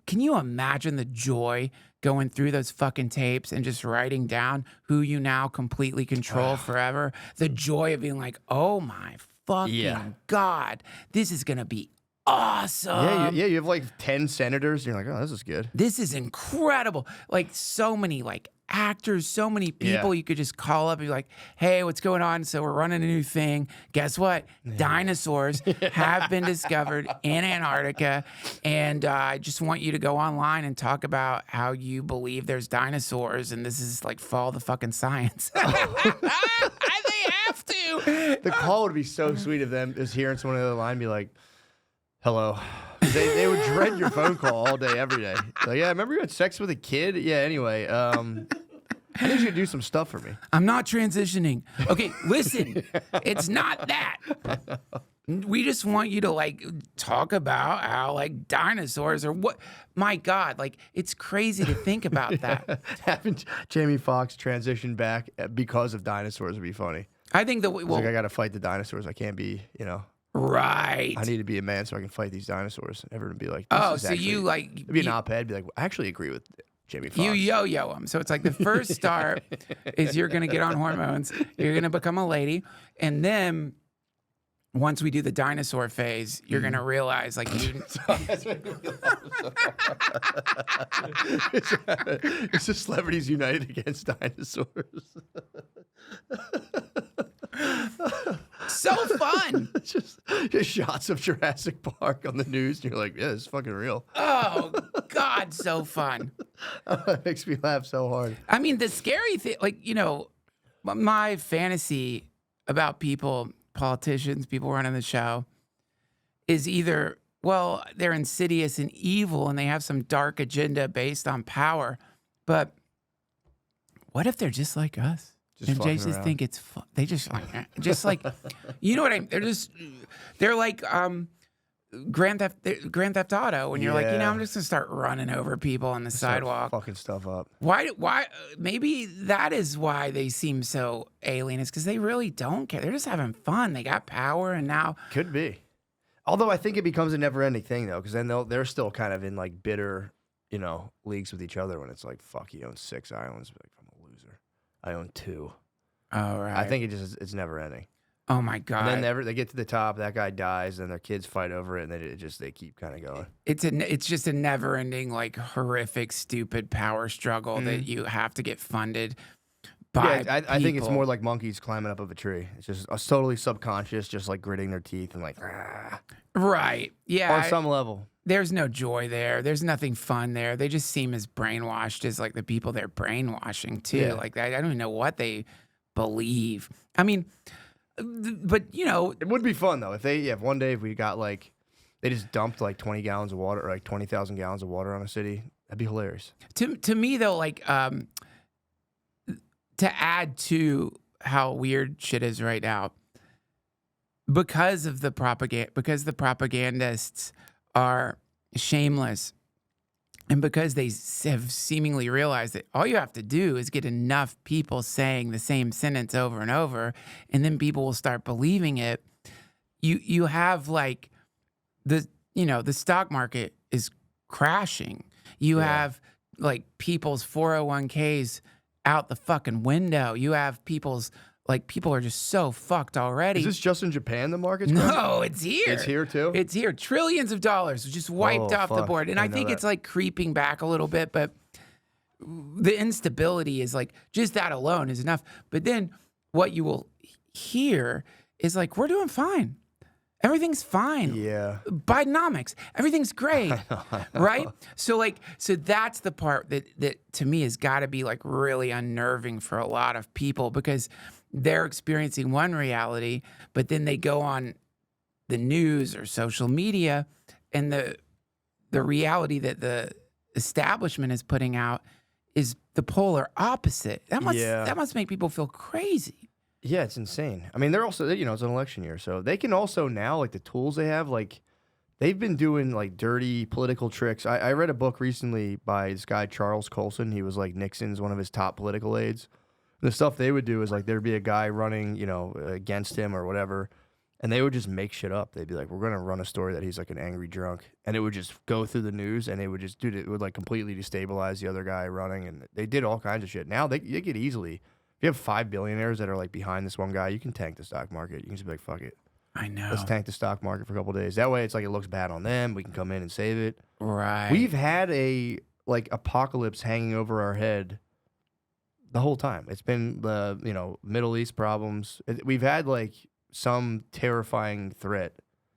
A: Can you imagine the joy going through those fucking tapes and just writing down who you now completely control forever? The joy of being like, oh my fucking God, this is going to be awesome.
B: Yeah, you have like 10 senators. And you're like, oh, this is good.
A: This is incredible. Like so many like actors, so many people you could just call up and be like, hey, what's going on? So we're running a new thing. Guess what? Dinosaurs have been discovered in Antarctica. And I just want you to go online and talk about how you believe there's dinosaurs. And this is like follow the fucking science. They have to.
B: The call would be so sweet of them just hearing someone on the other line be like, hello. They would dread your phone call all day, every day. Like, yeah, remember you had sex with a kid? Yeah, anyway, I need you to do some stuff for me.
A: I'm not transitioning. Okay, listen, it's not that. We just want you to like talk about how like dinosaurs or what. My God, like it's crazy to think about that.
B: Having Jamie Foxx transition back because of dinosaurs would be funny.
A: I think
B: like I got to fight the dinosaurs. I can't be,
A: Right.
B: I need to be a man so I can fight these dinosaurs. Everyone would be like,
A: it'd
B: be an op-ed, be like, I actually agree with Jamie Foxx.
A: You yo-yo them. So it's like the first start is you're going to get on hormones. You're going to become a lady. And then once we do the dinosaur phase, you're going to realize like you...
B: It's just celebrities united against dinosaurs.
A: So fun.
B: just shots of Jurassic Park on the news. And you're like, yeah, it's fucking real.
A: Oh, God, so fun.
B: It makes me laugh so hard.
A: I mean, the scary thing, like, my fantasy about politicians, people running the show, is either, well, they're insidious and evil and they have some dark agenda based on power. But what if they're just like us? And they just think it's fun. They just like, you know what I mean? They're like Grand Theft Auto. When you're like, I'm just gonna start running over people on the sidewalk,
B: fucking stuff up.
A: Why? Maybe that is why they seem so alien. Is because they really don't care. They're just having fun. They got power, and now
B: could be. Although I think it becomes a never-ending thing though, because then they're still kind of in like bitter, leagues with each other when it's like, fuck, you own 6 islands. Like, I'm a loser. I own 2.
A: Oh, right.
B: I think it's never ending.
A: Oh my God.
B: And then they get to the top, that guy dies, and their kids fight over it, and then they keep kind of going.
A: It's just a never ending, like horrific, stupid power struggle that you have to get funded by.
B: Yeah, I think it's more like monkeys climbing up of a tree. It's just totally subconscious, just like gritting their teeth and like
A: Right. Yeah.
B: On some level.
A: There's no joy there. There's nothing fun there. They just seem as brainwashed as like the people they're brainwashing too.
B: Yeah.
A: Like I don't even know what they believe. I mean, but
B: it would be fun though if one day if we got like they just dumped like 20 gallons of water or like 20,000 gallons of water on a city. That'd be hilarious.
A: To me though, like to add to how weird shit is right now, because the propagandists are shameless, and because they have seemingly realized that all you have to do is get enough people saying the same sentence over and over, and then people will start believing it. You have like the stock market is crashing. You have like people's 401ks out the fucking window. You have people are just so fucked already.
B: Is this just in Japan, the market's
A: No, it's here.
B: It's here too?
A: It's here. Trillions of dollars just wiped off the board. And I think it's like creeping back a little bit, but the instability is like just that alone is enough. But then what you will hear is like, we're doing fine. Everything's fine.
B: Yeah.
A: Bidenomics. Everything's great. Right? So that's the part that to me has got to be like really unnerving for a lot of people, because they're experiencing one reality, but then they go on the news or social media, and the reality that the establishment is putting out is the polar opposite. That must make people feel crazy.
B: Yeah, it's insane. I mean, they're also, it's an election year, so they can also now, like the tools they have, like they've been doing like dirty political tricks. I read a book recently by this guy, Charles Colson. He was like Nixon's one of his top political aides. The stuff they would do is like there'd be a guy running, against him or whatever, and they would just make shit up. They'd be like, we're going to run a story that he's like an angry drunk, and it would just go through the news, and it would just, dude, it would like completely destabilize the other guy running, and they did all kinds of shit. Now they could easily, if you have 5 billionaires that are like behind this one guy, you can tank the stock market. You can just be like, fuck it.
A: I know.
B: Let's tank the stock market for a couple of days. That way, it's like it looks bad on them. We can come in and save it.
A: Right.
B: We've had a like apocalypse hanging over our head the whole time. It's been the Middle East problems. We've had like some terrifying threat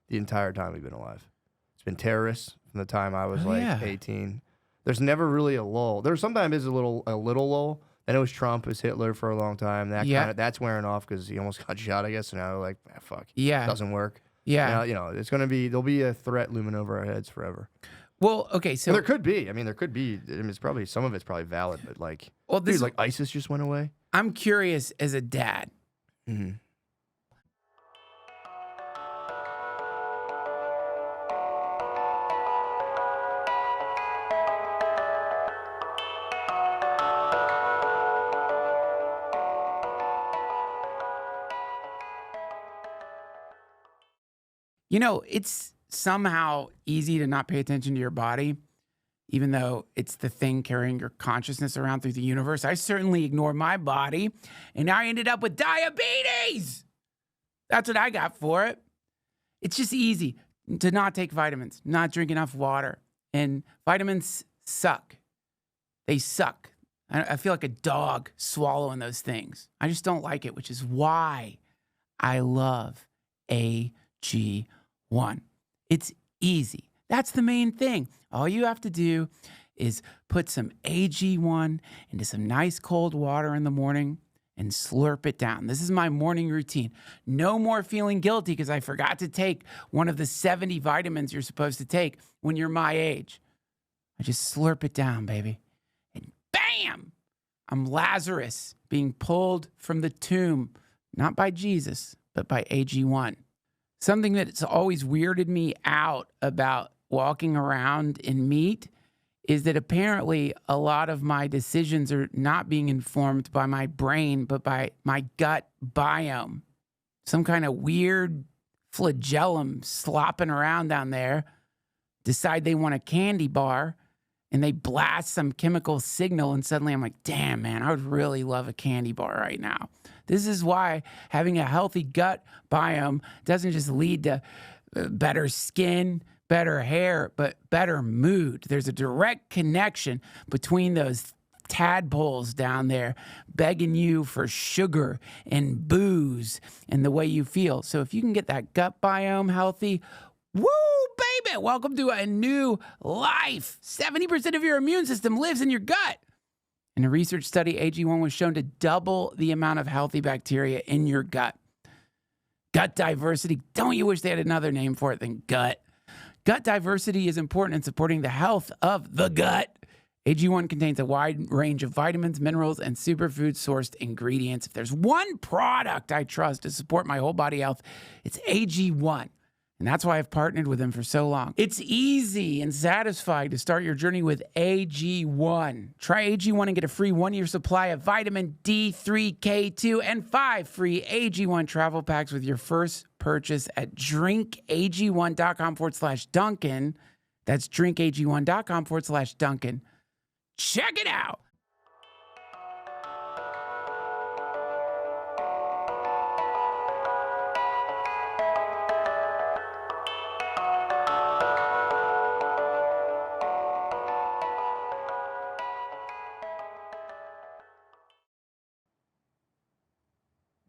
B: the entire time we've been alive. It's been terrorists from the time I was 18. There's never really a lull. There's sometimes a little lull. Then it was Trump, it was Hitler for a long time. That's wearing off because he almost got shot, I guess. And now they're like, fuck, doesn't work.
A: Yeah,
B: now, it's gonna be there'll be a threat looming over our heads forever.
A: Well, okay, so
B: there could be. I mean, it's probably some of it's probably valid, but like, dude, like ISIS just went away.
A: I'm curious as a dad.
B: Mm-hmm.
A: It's somehow easy to not pay attention to your body, even though it's the thing carrying your consciousness around through the universe. I certainly ignored my body, and I ended up with diabetes. That's what I got for it. It's just easy to not take vitamins, not drink enough water. And vitamins suck. They suck. I feel like a dog swallowing those things. I just don't like it, which is why I love AG1. It's easy. That's the main thing. All you have to do is put some AG1 into some nice cold water in the morning and slurp it down. This is my morning routine. No more feeling guilty because I forgot to take one of the 70 vitamins you're supposed to take when you're my age. I just slurp it down, baby. And bam! I'm Lazarus being pulled from the tomb, not by Jesus, but by AG1. Something that's always weirded me out about walking around in meat is that apparently a lot of my decisions are not being informed by my brain, but by my gut biome. Some kind of weird flagellum slopping around down there decide they want a candy bar, and they blast some chemical signal, and suddenly I'm like, damn, man, I would really love a candy bar right now. This is why having a healthy gut biome doesn't just lead to better skin, better hair, but better mood. There's a direct connection between those tadpoles down there begging you for sugar and booze and the way you feel. So if you can get that gut biome healthy, woo, baby, welcome to a new life. 70% of your immune system lives in your gut. In a research study, AG1 was shown to double the amount of healthy bacteria in your gut. Gut diversity. Don't you wish they had another name for it than gut? Gut diversity is important in supporting the health of the gut. AG1 contains a wide range of vitamins, minerals, and superfood-sourced ingredients. If there's one product I trust to support my whole body health, it's AG1. And that's why I've partnered with them for so long. It's easy and satisfying to start your journey with AG1. Try AG1 and get a free 1-year supply of vitamin D3, K2, and 5 free AG1 travel packs with your first purchase at drinkag1.com/Duncan. That's drinkag1.com/Duncan. Check it out.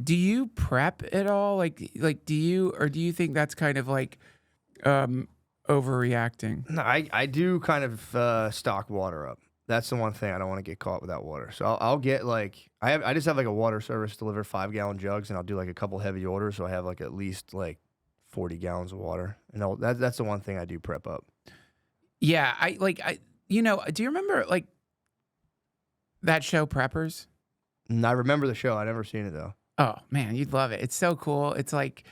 A: Do you prep at all? Like do you think that's kind of like overreacting?
B: No, I do kind of stock water up. That's the one thing I don't want to get caught without water. So I'll get like I just have like a water service deliver 5-gallon jugs, and I'll do like a couple heavy orders, so I have like at least like 40 gallons of water. And that's the one thing I do prep up.
A: Yeah, do you remember like that show Preppers?
B: I remember the show. I never seen it though.
A: Oh man, you'd love it. It's so cool. It's like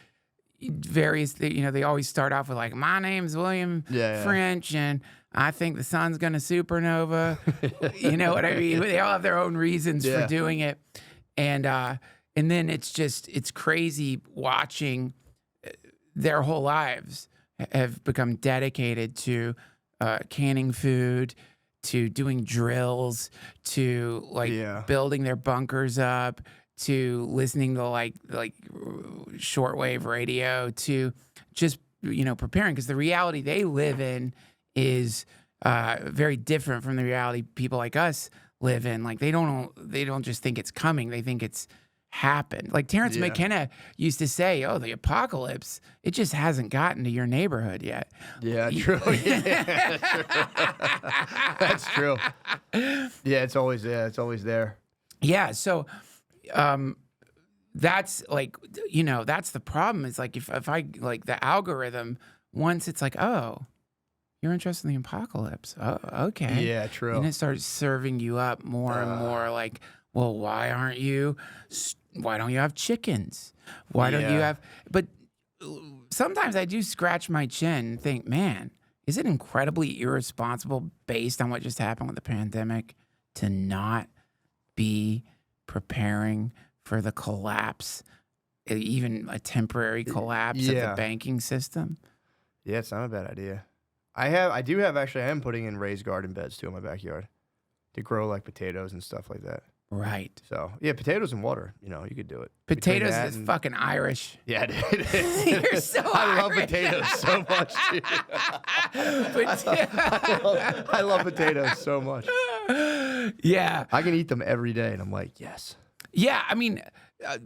A: various, they always start off with like, my name's William French, and I think the sun's gonna supernova. You know what I mean? They all have their own reasons for doing it, and then it's crazy watching their whole lives have become dedicated to canning food, to doing drills, to building their bunkers up, to listening to like shortwave radio, to just preparing, because the reality they live in is very different from the reality people like us live in. Like they don't just think it's coming; they think it's happened. Like Terrence McKenna used to say, "Oh, the apocalypse, it just hasn't gotten to your neighborhood yet."
B: Yeah, true. Yeah, true. That's true. Yeah, it's always there.
A: Yeah, so that's like, that's the problem. Is like if I like the algorithm, once it's like, oh, you're interested in the apocalypse. Oh, okay.
B: Yeah, true.
A: And it starts serving you up more and more like, well, why don't you have chickens? Why don't you have, but sometimes I do scratch my chin and think, man, is it incredibly irresponsible based on what just happened with the pandemic to not be preparing for the collapse, even a temporary collapse of the banking system?
B: Yeah, it's not a bad idea. I am putting in raised garden beds too in my backyard to grow like potatoes and stuff like that.
A: Right.
B: So yeah, potatoes and water. You could do it.
A: Potatoes is fucking Irish.
B: Yeah, it is.
A: You're so
B: I love
A: Irish.
B: potatoes so much, dude. I love potatoes so much.
A: Yeah.
B: I can eat them every day, and I'm like, yes.
A: Yeah, I mean,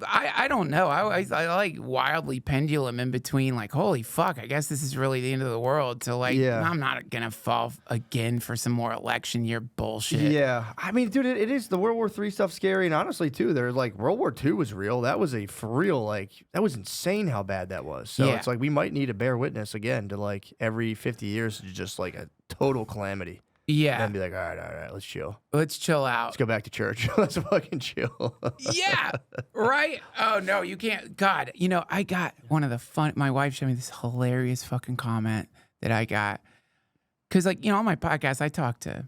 A: I don't know. I like wildly pendulum in between, like, holy fuck, I guess this is really the end of the world, to like, I'm not going to fall again for some more election year bullshit.
B: Yeah. I mean, dude, it is the World War III stuff scary. And honestly, too, there's like World War II was real. That was for real. Like, that was insane how bad that was. So it's like we might need to bear witness again to like every 50 years to just like a total calamity.
A: Yeah.
B: And then be like, all right, let's chill.
A: Let's chill out.
B: Let's go back to church. Let's fucking chill.
A: Yeah, right? Oh, no, you can't. God, I got one of the my wife showed me this hilarious fucking comment that I got. Because, like, on my podcast, I talk to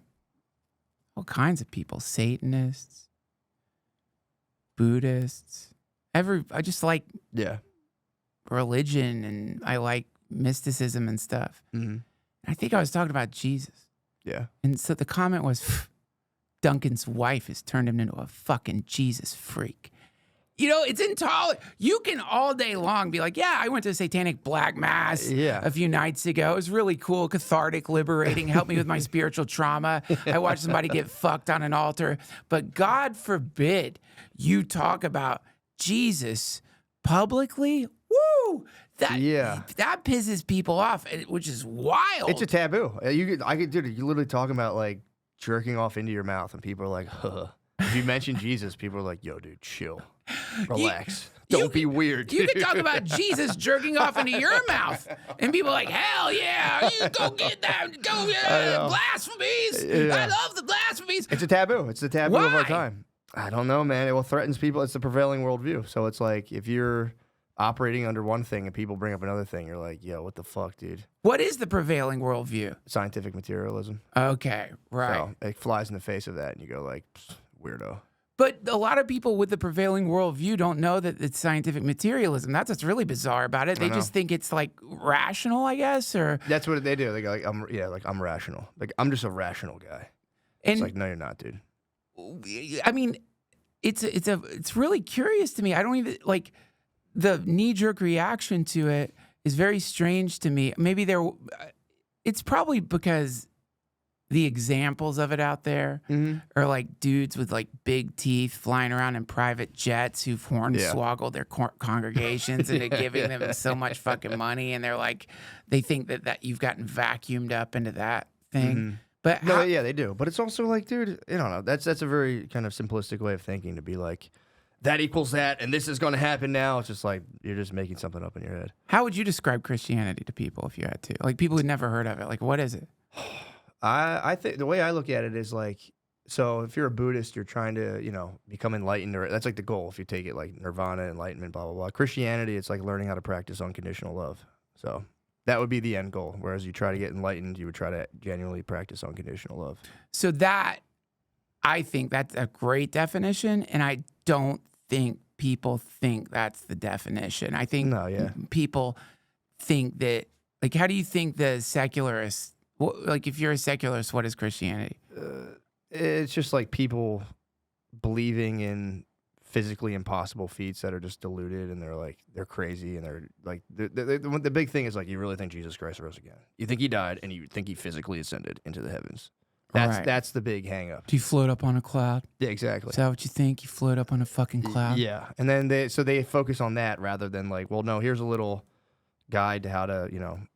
A: all kinds of people, Satanists, Buddhists. I just like religion, and I like mysticism and stuff.
B: Mm-hmm.
A: I think I was talking about Jesus.
B: Yeah.
A: And so the comment was, Duncan's wife has turned him into a fucking Jesus freak. It's intolerant. You can all day long be like, yeah, I went to a satanic black mass a few nights ago. It was really cool, cathartic, liberating, helped me with my spiritual trauma. I watched somebody get fucked on an altar. But God forbid you talk about Jesus publicly. Woo! That pisses people off, which is wild.
B: It's a taboo. Dude, you're literally talking about like jerking off into your mouth, and people are like, huh. If you mention Jesus, people are like, yo, dude, chill. Relax. Don't be weird.
A: You can talk about Jesus jerking off into your mouth, and people are like, hell yeah, you go get that. Go blasphemies. I love the blasphemies.
B: It's a taboo. It's the taboo of
A: Why?
B: our time. I don't know, man. It threatens people. It's the prevailing worldview. So it's like if you're operating under one thing and people bring up another thing, you're like, yo, what the fuck, dude?
A: What is the prevailing worldview?
B: Scientific materialism.
A: Okay, right.
B: So it flies in the face of that, and you go like, weirdo.
A: But a lot of people with the prevailing worldview don't know that it's scientific materialism. That's what's really bizarre about it. They just think it's like rational, I guess, or
B: that's what they do. They go like, I'm rational. Like I'm just a rational guy. And it's like, no, you're not, dude.
A: I mean, it's really curious to me. I don't even like the knee-jerk reaction to it is very strange to me. Maybe it's probably because the examples of it out there are like dudes with like big teeth flying around in private jets who've hornswoggled their congregations and they're giving them so much fucking money, and they're like, they think that you've gotten vacuumed up into that thing. But
B: they do. But it's also like, dude, I don't know. That's a very kind of simplistic way of thinking, to be like, that equals that, and this is going to happen now. It's just like you're just making something up in your head.
A: How would you describe Christianity to people if you had to? Like people who'd never heard of it. Like, what is it?
B: I think the way I look at it is like So if you're a Buddhist, you're trying to, become enlightened, or that's like the goal. If you take it like nirvana, enlightenment, blah blah blah. Christianity, it's like learning how to practice unconditional love. So that would be the end goal. Whereas you try to get enlightened, you would try to genuinely practice unconditional love.
A: So that, I think that's a great definition, and I don't think people think that's the definition. I think people think that, like, how do you think the secularists, like, if you're a secularist, what is Christianity?
B: It's just like people believing in physically impossible feats that are just deluded, and they're crazy, and they're like the big thing is like, you really think Jesus Christ rose again? You think he died, and you think he physically ascended into the heavens? That's the big hang up.
A: Do you float up on a cloud?
B: Yeah, exactly.
A: Is that what you think? You float up on a fucking cloud?
B: Yeah, and then they focus on that rather than like, well, no, here's a little guide to how to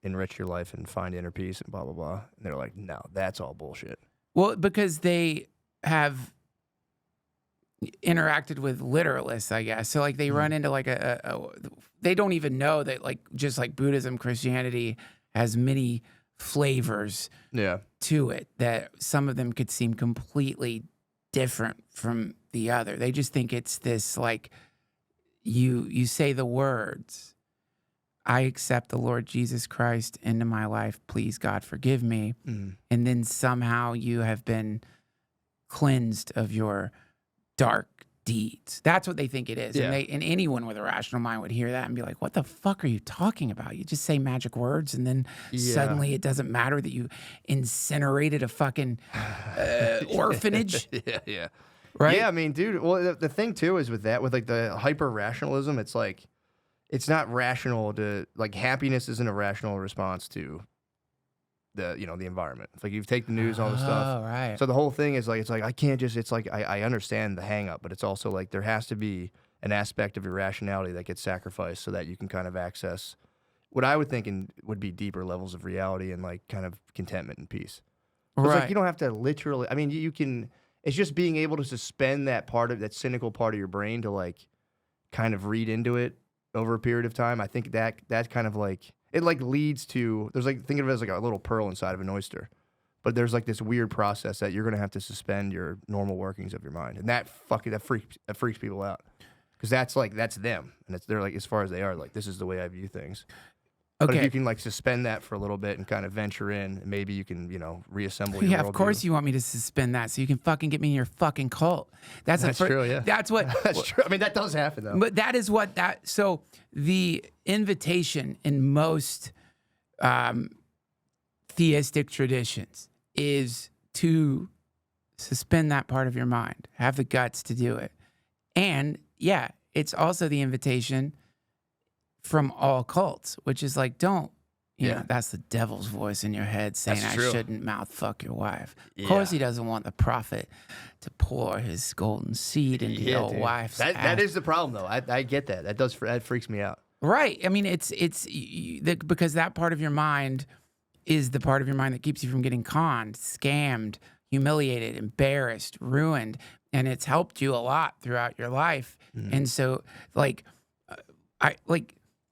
B: enrich your life and find inner peace and blah blah blah. And they're like, no, that's all bullshit.
A: Well, because they have interacted with literalists, I guess. So like they run into like they don't even know that, like, just like Buddhism, Christianity has many flavors to it, that some of them could seem completely different from the other. They just think it's this, like, you say the words, I accept the Lord Jesus Christ into my life, please God forgive me, and then somehow you have been cleansed of your dark deeds. That's what they think it is. And anyone with a rational mind would hear that and be like, what the fuck are you talking about? You just say magic words, and then suddenly it doesn't matter that you incinerated a fucking orphanage.
B: Yeah.
A: Right?
B: Yeah, I mean, dude, well, the thing too is with like the hyper-rationalism, it's like, it's not rational to, like, happiness isn't a rational response to the environment. It's like, you take the news, all the stuff.
A: Right.
B: So the whole thing is like, it's like, I can't just, it's like, I understand the hang up, but it's also like, there has to be an aspect of your rationality that gets sacrificed so that you can kind of access what I would think would be deeper levels of reality and, like, kind of contentment and peace. So it's like, you don't have to literally, I mean, you can, it's just being able to suspend that cynical part of your brain to, like, kind of read into it over a period of time. I think that kind of, like, it, like, leads to, there's, like, think of it as like a little pearl inside of an oyster, but there's, like, this weird process that you're gonna have to suspend your normal workings of your mind, and that freaks people out, because that's them, and they're like, as far as they are, like, this is the way I view things. But if you can, like, suspend that for a little bit and kind of venture in, maybe you can, reassemble your worldview.
A: Of course you want me to suspend that so you can fucking get me in your fucking cult. That's
B: true, yeah.
A: That's what...
B: That's true. I mean, that does happen, though.
A: But that is what that... So the invitation in most theistic traditions is to suspend that part of your mind. Have the guts to do it. And, yeah, it's also the invitation from all cults, which is like, don't, you know, that's the devil's voice in your head saying, I shouldn't mouth fuck your wife. Of course he doesn't want the prophet to pour his golden seed into your wife's ass.
B: That is the problem, though. I get that. That freaks me out.
A: Right. I mean, it's because that part of your mind is the part of your mind that keeps you from getting conned, scammed, humiliated, embarrassed, ruined, and it's helped you a lot throughout your life. And so, like,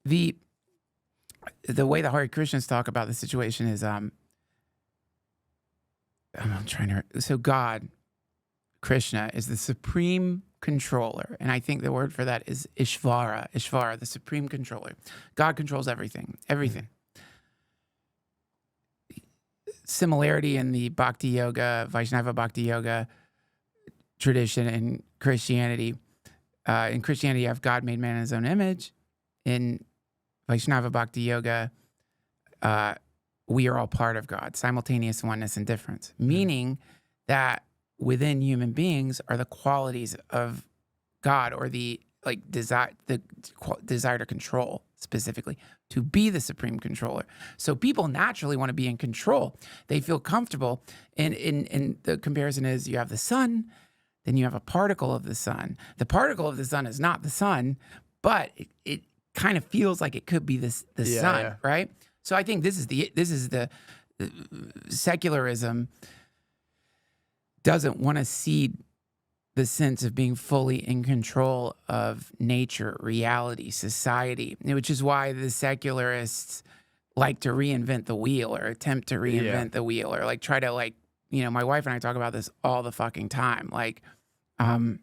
A: the way the Hare Krishnas talk about the situation is, so God, Krishna, is the supreme controller, and I think the word for that is Ishvara, the supreme controller. God controls everything. Similarity in the Bhakti Yoga, Vaishnava Bhakti Yoga tradition and Christianity. In Christianity, you have God made man in his own image. In Vaishnava Bhakti Yoga, we are all part of God, simultaneous oneness and difference, meaning that within human beings are the qualities of God, or the desire to control, specifically to be the supreme controller. So people naturally want to be in control. They feel comfortable. And the comparison is, you have the sun, then you have a particle of the sun. The particle of the sun is not the sun, but it kind of feels like it could be the sun, right? So I think this is the secularism doesn't want to cede the sense of being fully in control of nature, reality, society, which is why the secularists like to reinvent the wheel, or attempt to reinvent the wheel, or like try to my wife and I talk about this all the fucking time. Like, the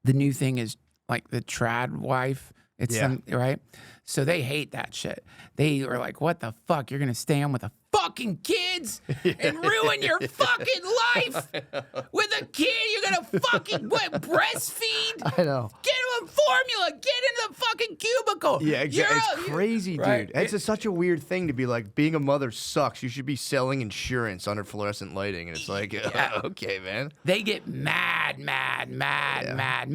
A: new thing is like the trad wife. It's right. So they hate that shit. They are like, what the fuck? You're going to stay on with the fucking kids and ruin your fucking life with a kid. You're going to fucking breastfeed?
B: I know.
A: Get him a formula. Get into the fucking cubicle.
B: Yeah, exactly. It's crazy, dude.
A: right?
B: It's such a weird thing to be like, being a mother sucks. You should be selling insurance under fluorescent lighting. And it's like, okay, man.
A: They get mad. And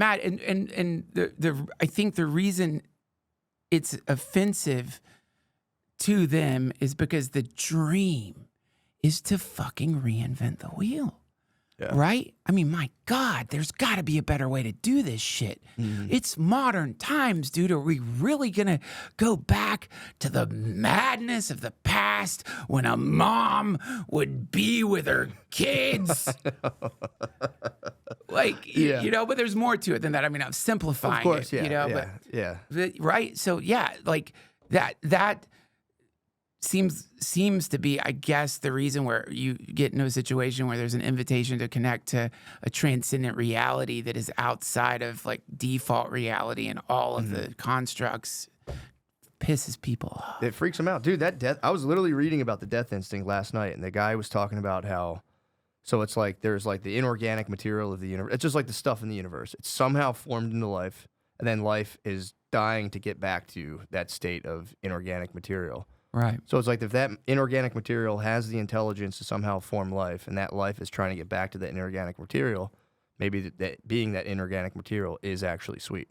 A: I think the reason it's offensive to them is because the dream is to fucking reinvent the wheel.
B: Yeah.
A: Right? I mean, my God, there's got to be a better way to do this shit.
B: Mm-hmm.
A: It's modern times, dude. Are we really going to go back to the madness of the past when a mom would be with her kids? Like, but there's more to it than that. I mean, I'm simplifying
B: of course,
A: it,
B: yeah,
A: but right? So, yeah, like that seems to be, I guess, the reason where you get into a situation where there's an invitation to connect to a transcendent reality that is outside of like default reality and all of the constructs. Pisses people off.
B: It freaks them out, dude. That death. I was literally reading about the death instinct last night, and the guy was talking about how. So it's like there's like the inorganic material of the universe. It's just like the stuff in the universe. It's somehow formed into life, and then life is dying to get back to that state of inorganic material.
A: Right.
B: So it's like if that inorganic material has the intelligence to somehow form life, and that life is trying to get back to that inorganic material, maybe that being that inorganic material is actually sweet.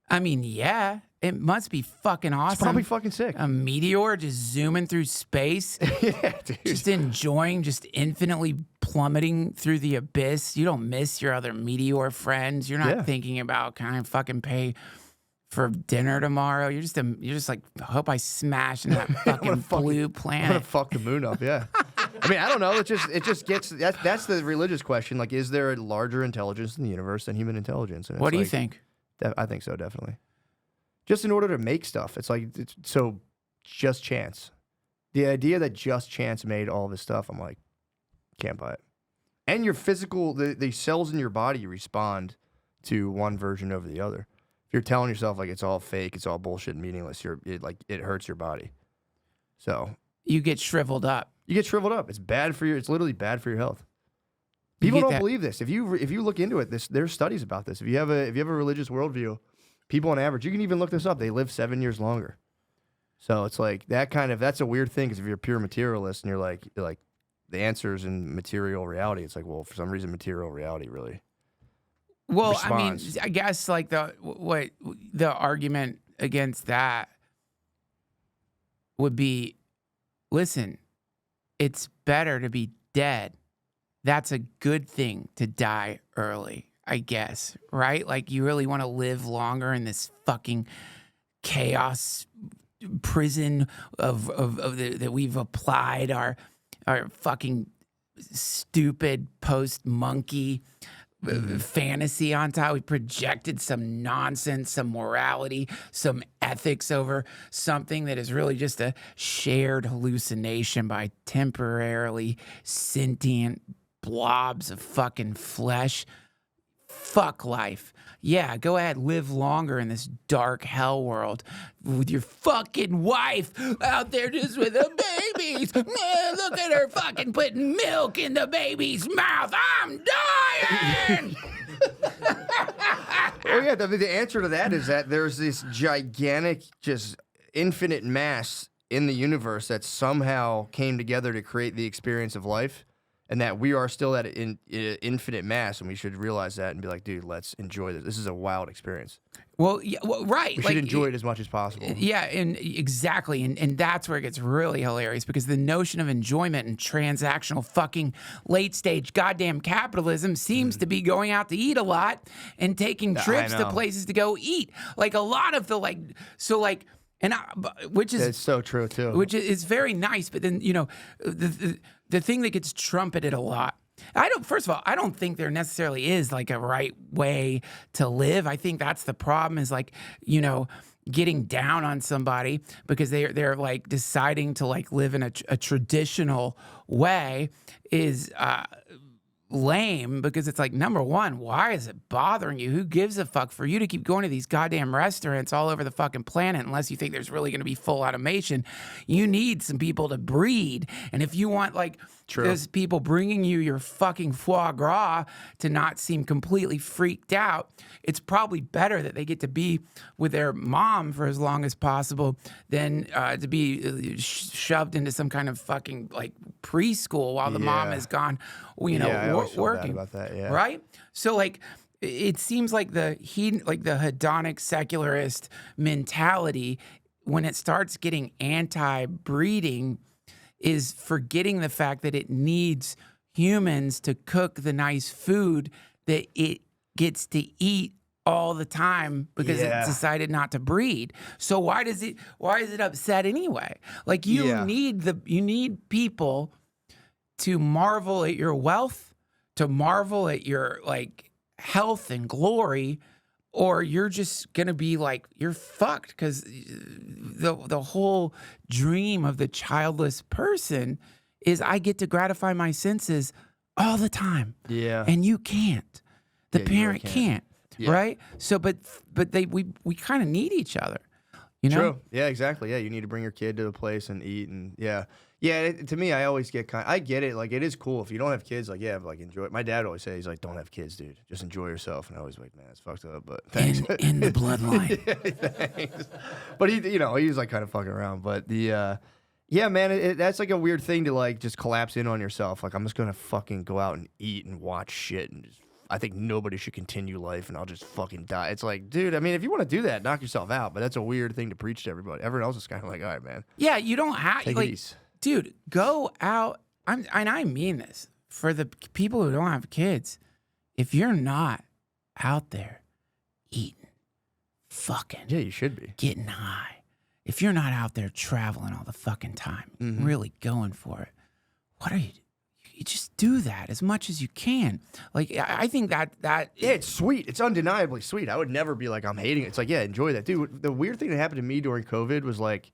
A: I mean, yeah, it must be fucking awesome.
B: It's probably fucking sick.
A: A meteor just zooming through space.
B: Yeah, dude.
A: Just enjoying, just infinitely plummeting through the abyss. You don't miss your other meteor friends. You're not thinking about, can I fucking pay for dinner tomorrow? You're just like, I hope I smash in that fucking blue planet.
B: I'm gonna fuck the moon up, yeah. I mean, I don't know. It just gets that's the religious question. Like, is there a larger intelligence in the universe than human intelligence? And
A: what do you
B: like,
A: think?
B: I think so, definitely. Just in order to make stuff, it's like so just chance. The idea that just chance made all this stuff, I'm like, can't buy it. And your physical, the cells in your body respond to one version over the other. If you're telling yourself like it's all fake, it's all bullshit and meaningless, it hurts your body. So
A: you get shriveled up.
B: You get shriveled up. It's bad for it's literally bad for your health. People don't believe this. If you look into it, there's studies about this. If you have a religious worldview, people on average, you can even look this up, they live 7 years longer. So it's like that's a weird thing, because if you're a pure materialist and you're like the answers in material reality, it's like, well, for some reason material reality really responds.
A: I mean, I guess like the argument against that would be, listen, it's better to be dead. That's a good thing to die early, I guess, right? Like, you really want to live longer in this fucking chaos prison that we've applied our fucking stupid post-monkey fantasy on top. We projected some nonsense, some morality, some ethics over something that is really just a shared hallucination by temporarily sentient blobs of fucking flesh. Fuck life. Yeah, go ahead, live longer in this dark hell world with your fucking wife out there just with the babies. Look at her fucking putting milk in the baby's mouth. I'm dying.
B: Well, yeah, the answer to that is that there's this gigantic, just infinite mass in the universe that somehow came together to create the experience of life. And that we are still at an infinite mass, and we should realize that and be like, dude, let's enjoy this. This is a wild experience.
A: Well, yeah, right.
B: We should enjoy it as much as possible.
A: Yeah, and exactly. And that's where it gets really hilarious, because the notion of enjoyment and transactional fucking late stage goddamn capitalism seems to be going out to eat a lot and taking trips to places to go eat. Like, a lot of the which is
B: it's so true too.
A: Which is very nice, but then the thing that gets trumpeted a lot. First of all, I don't think there necessarily is like a right way to live. I think that's the problem, is like, getting down on somebody because they're like deciding to like live in a traditional way is lame, because it's like, number one, why is it bothering you? Who gives a fuck for you to keep going to these goddamn restaurants all over the fucking planet unless you think there's really going to be full automation? You need some people to breed. And if you want like those people bringing you your fucking foie gras to not seem completely freaked out, it's probably better that they get to be with their mom for as long as possible than to be shoved into some kind of fucking like preschool while the mom is gone, you know,
B: I always felt
A: working
B: bad about that,
A: right? So like, it seems like the hedonic secularist mentality, when it starts getting anti-breeding, is forgetting the fact that it needs humans to cook the nice food that it gets to eat all the time because it decided not to breed. So why is it upset anyway? Like you need people to marvel at your wealth, to marvel at your like health and glory, or you're just gonna be like, you're fucked, because the whole dream of the childless person is I get to gratify my senses all the time.
B: Yeah.
A: And you can't. The parent
B: really
A: can't.
B: Yeah.
A: Right? So but we kind of need each other. You know?
B: True. Yeah, exactly. Yeah, you need to bring your kid to the place and eat, and to me, I always get I get it. Like, it is cool if you don't have kids. Like, like enjoy it. My dad always says, he's like, don't have kids, dude. Just enjoy yourself. And I always like, man, it's fucked up, but thanks.
A: In the bloodline.
B: Thanks. But he's like kind of fucking around. But man, that's like a weird thing to like just collapse in on yourself. Like, I'm just gonna fucking go out and eat and watch shit and just. I think nobody should continue life, and I'll just fucking die. It's like, dude, I mean, if you want to do that, knock yourself out. But that's a weird thing to preach to everybody. Everyone else is kind of like, all right, man.
A: Yeah, you don't have
B: Take
A: like,
B: it easy.
A: dude, go out. And I mean this for the people who don't have kids. If you're not out there eating, fucking,
B: You should be
A: getting high. If you're not out there traveling all the fucking time, really going for it, what are you? You just do that as much as you can. Like, I think that
B: it's sweet. It's undeniably sweet. I would never be like, I'm hating it. It's like, enjoy that. Dude, the weird thing that happened to me during COVID was like,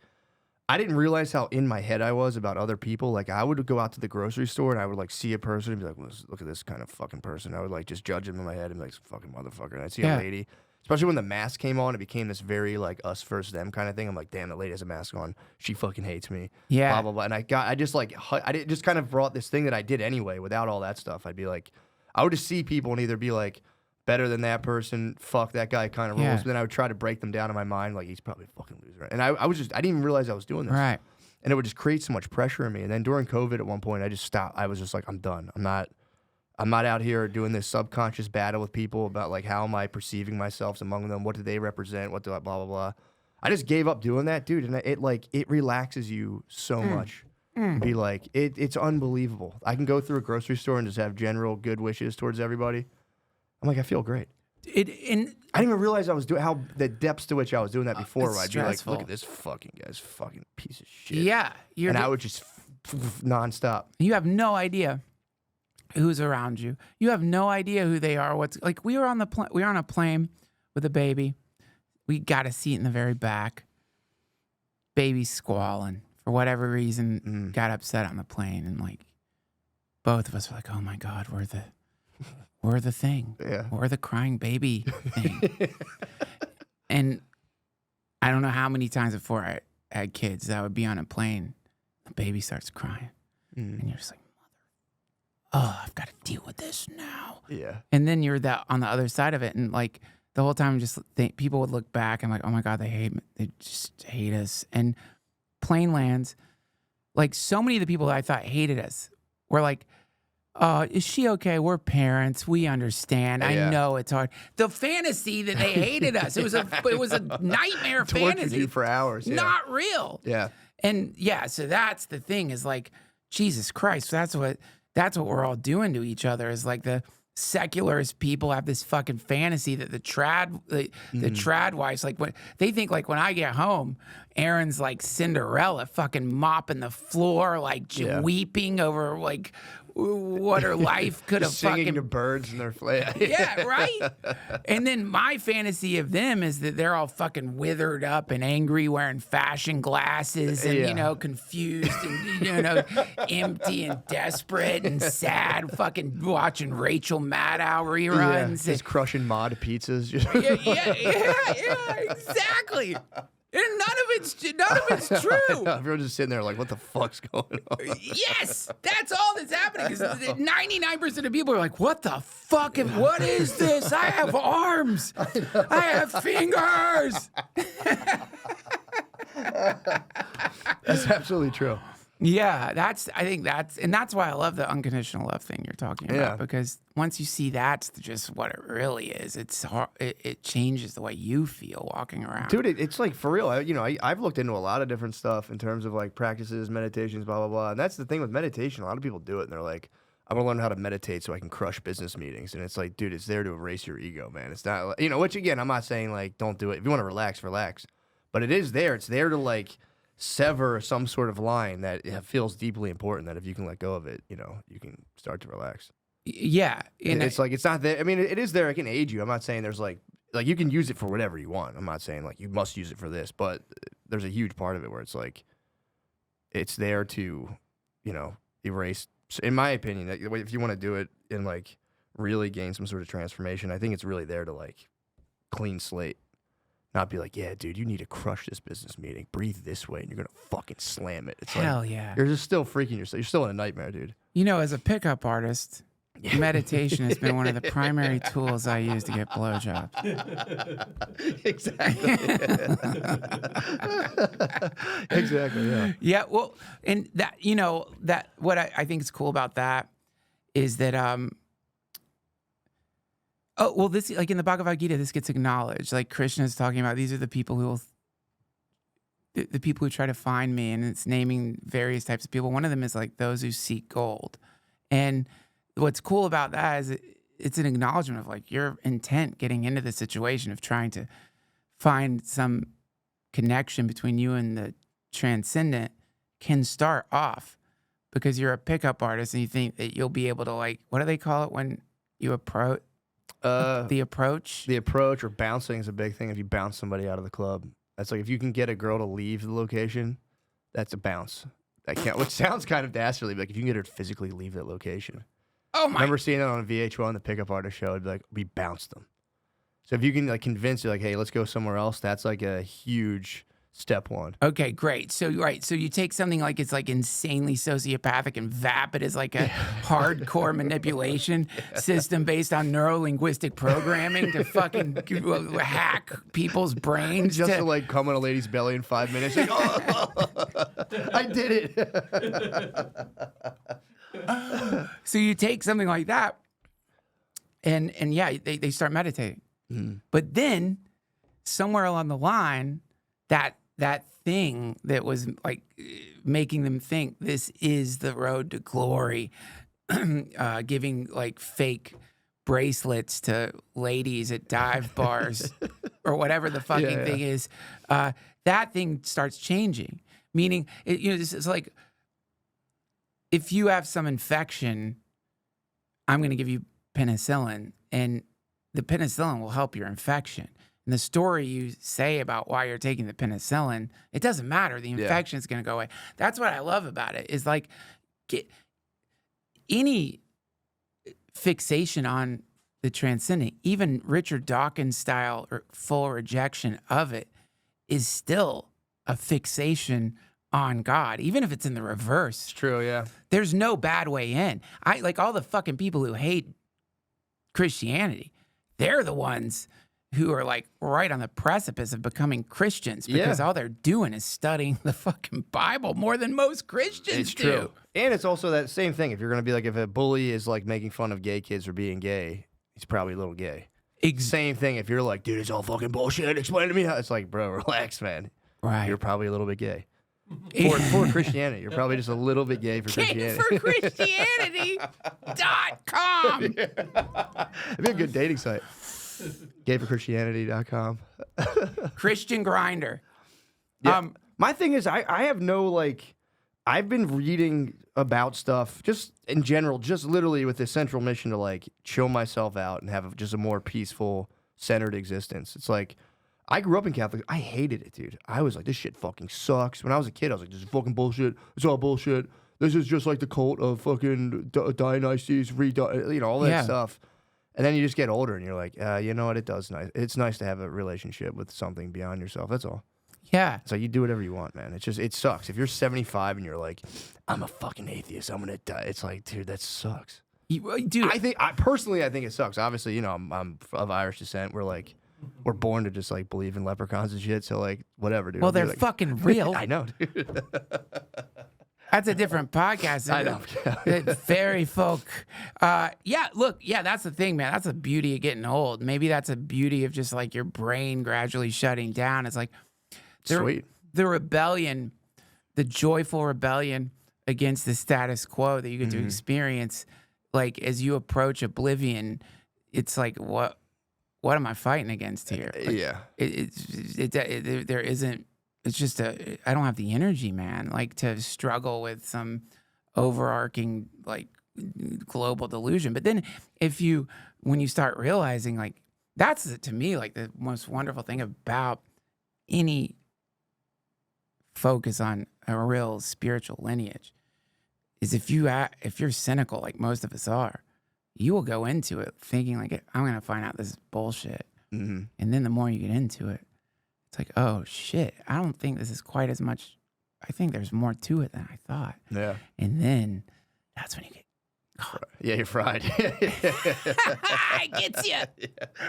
B: I didn't realize how in my head I was about other people. Like, I would go out to the grocery store and I would like see a person and be like, well, look at this kind of fucking person. I would like just judge him in my head and be like, fucking motherfucker. And I'd see a lady, especially when the mask came on, it became this very like us versus them kind of thing. I'm like, damn, the lady has a mask on. She fucking hates me.
A: Yeah.
B: Blah, blah, blah. And I just kind of brought this thing that I did anyway without all that stuff. I'd be like, I would just see people and either be like, better than that person, fuck that guy kind of rules. But then I would try to break them down in my mind, like, he's probably a fucking loser. And I didn't even realize I was doing this.
A: Right.
B: And it would just create so much pressure in me. And then during COVID at one point, I just stopped. I was just like, I'm done. I'm not out here doing this subconscious battle with people about like, how am I perceiving myself among them? What do they represent? What do I, blah, blah, blah. I just gave up doing that, dude. And it relaxes you so much. Be like, it's unbelievable. I can go through a grocery store and just have general good wishes towards everybody. I'm like, I feel great. I didn't even realize I was doing how the depths to which I was doing that before. Where I'd be like, look at this fucking guy's fucking piece of shit.
A: Yeah,
B: and I would just nonstop.
A: You have no idea who's around you. You have no idea who they are. What's like? We were on a plane with a baby. We got a seat in the very back. Baby squalling for whatever reason. Got upset on the plane, and like both of us were like, "Oh my God, we're the thing.
B: Yeah.
A: We're the crying baby thing." And I don't know how many times before I had kids that I would be on a plane, the baby starts crying, and you're just like, "Oh, I've got to deal with this now."
B: Yeah.
A: And then you're on the other side of it, and like the whole time, people would look back and like, "Oh my God, they just hate us." And plane lands, like so many of the people that I thought hated us were like, is she okay? We're parents. We understand.
B: Yeah.
A: I know it's hard. The fantasy that they hated us. It was a nightmare
B: Tortured
A: fantasy.
B: you for hours. Yeah.
A: Not real.
B: Yeah.
A: And so that's the thing is like, Jesus Christ. That's what we're all doing to each other is like the secularist people have this fucking fantasy that the trad wives, like when they think like when I get home, Aaron's like Cinderella fucking mopping the floor, like weeping over like what her life could have
B: Singing
A: fucking
B: to birds in their flat.
A: yeah, right? And then my fantasy of them is that they're all fucking withered up and angry, wearing fashion glasses and, you know, confused and, you know, empty and desperate and sad, fucking watching Rachel Maddow reruns.
B: Just crushing mod pizzas.
A: Yeah, exactly. And none of it's true.
B: Everyone's just sitting there like, what the fuck's going on?
A: Yes, that's all that's happening. 99% of people are like, what the fuck? What is this? I have arms. I have fingers.
B: That's absolutely true.
A: Yeah, I think that's why I love the unconditional love thing you're talking about, because once you see that's just what it really is, it's hard, it changes the way you feel walking around.
B: Dude, it's like for real. I've looked into a lot of different stuff in terms of like practices, meditations, blah, blah, blah. And that's the thing with meditation. A lot of people do it and they're like, I want to learn how to meditate so I can crush business meetings. And it's like, dude, it's there to erase your ego, man. It's not, which again, I'm not saying like, don't do it. If you want to relax, relax. But it is there. It's there to like sever some sort of line that feels deeply important, that if you can let go of it, you can start to relax.
A: Yeah.
B: And it's like, it's not there. I mean, it is there. It can aid you. I'm not saying there's like you can use it for whatever you want. I'm not saying like you must use it for this, but there's a huge part of it where it's like, it's there to, erase, in my opinion, if you want to do it and like really gain some sort of transformation, I think it's really there to like clean slate. Not be like, yeah, dude, you need to crush this business meeting. Breathe this way, and you're going to fucking slam it. It's
A: hell
B: like,
A: yeah.
B: You're just still freaking yourself. You're still in a nightmare, dude.
A: As a pickup artist, meditation has been one of the primary tools I use to get blowjobs.
B: Exactly. Exactly, yeah.
A: Yeah, well, and that, that what I think is cool about that is that, this, like in the Bhagavad Gita, this gets acknowledged. Like Krishna is talking about, these are the people who the people who try to find me, and it's naming various types of people. One of them is like those who seek gold. And what's cool about that is it's an acknowledgement of like your intent getting into the situation of trying to find some connection between you and the transcendent can start off because you're a pickup artist and you think that you'll be able to, like, what do they call it when you approach? The approach?
B: The approach or bouncing is a big thing. If you bounce somebody out of the club, that's like if you can get a girl to leave the location, that's a bounce. That can't, which sounds kind of dastardly, but like if you can get her to physically leave that location.
A: Oh my!
B: I remember seeing that on a VH1, the pickup artist show. It'd be like, we bounced them. So if you can like convince her, like, hey, let's go somewhere else, that's like a huge step one.
A: Okay, great. So you take something like it's like insanely sociopathic and vap it as like a hardcore manipulation system based on neuro-linguistic programming to fucking hack people's brains.
B: Just to like come in a lady's belly in 5 minutes. Like, oh, I did it.
A: So you take something like that and yeah, they start meditating. Mm. But then somewhere along the line, that thing that was like making them think this is the road to glory, giving like fake bracelets to ladies at dive bars or whatever the fucking thing is, that thing starts changing. Meaning, it's like, if you have some infection, I'm going to give you penicillin, and the penicillin will help your infection. And the story you say about why you're taking the penicillin, it doesn't matter. The infection is going to go away. That's what I love about it, is like any fixation on the transcendent, even Richard Dawkins style or full rejection of it, is still a fixation on God, even if it's in the reverse.
B: It's true, yeah.
A: There's no bad way in. I like all the fucking people who hate Christianity. They're the ones who are like right on the precipice of becoming Christians because all they're doing is studying the fucking Bible more than most Christians do.
B: True. And it's also that same thing. If you're going to be like, if a bully is like making fun of gay kids for being gay, he's probably a little gay. Same thing. If you're like, dude, it's all fucking bullshit, explain to me how. It's like, bro, relax, man. Right. You're probably a little bit gay. For Christianity. You're probably just a little bit gay for Christianity.
A: Gayforchristianity.com.
B: It'd be a good dating site. Gayforchristianity.com.
A: Christian Grinder.
B: Yeah. My thing is, I have no like I've been reading about stuff just in general, just literally with the central mission to like chill myself out and have just a more peaceful, centered existence. It's like, I grew up in Catholic. I hated it, dude. I was like, this shit fucking sucks. When I was a kid, I was like, this is fucking bullshit. It's all bullshit. This is just like the cult of fucking Dionysus, all that stuff. And then you just get older and you're like, you know what? It's nice to have a relationship with something beyond yourself. That's all.
A: Yeah.
B: So you do whatever you want, man. It sucks. If you're 75 and you're like, I'm a fucking atheist, I'm gonna die. It's like, dude, that sucks.
A: Dude,
B: I personally think it sucks. Obviously, I'm of Irish descent. We're born to just like believe in leprechauns and shit. So like, whatever, dude.
A: well, they're like, fucking real.
B: I know, dude.
A: That's a different podcast.
B: I know.
A: Fairy folk. That's the thing, man. That's the beauty of getting old. Maybe that's a beauty of just like your brain gradually shutting down. It's like
B: sweet.
A: The rebellion, the joyful rebellion against the status quo that you get to experience. Like as you approach oblivion, it's like, what am I fighting against here? Like, there isn't. It's just I don't have the energy, man, like to struggle with some overarching like global delusion. But then when you start realizing like that's to me like the most wonderful thing about any focus on a real spiritual lineage is if you're cynical like most of us are, you will go into it thinking like I'm gonna find out this is bullshit, and then the more you get into it. It's like, oh, shit, I don't think this is quite as much. I think there's more to it than I thought.
B: Yeah.
A: And then that's when you get caught.
B: Yeah, you're fried.
A: It gets you.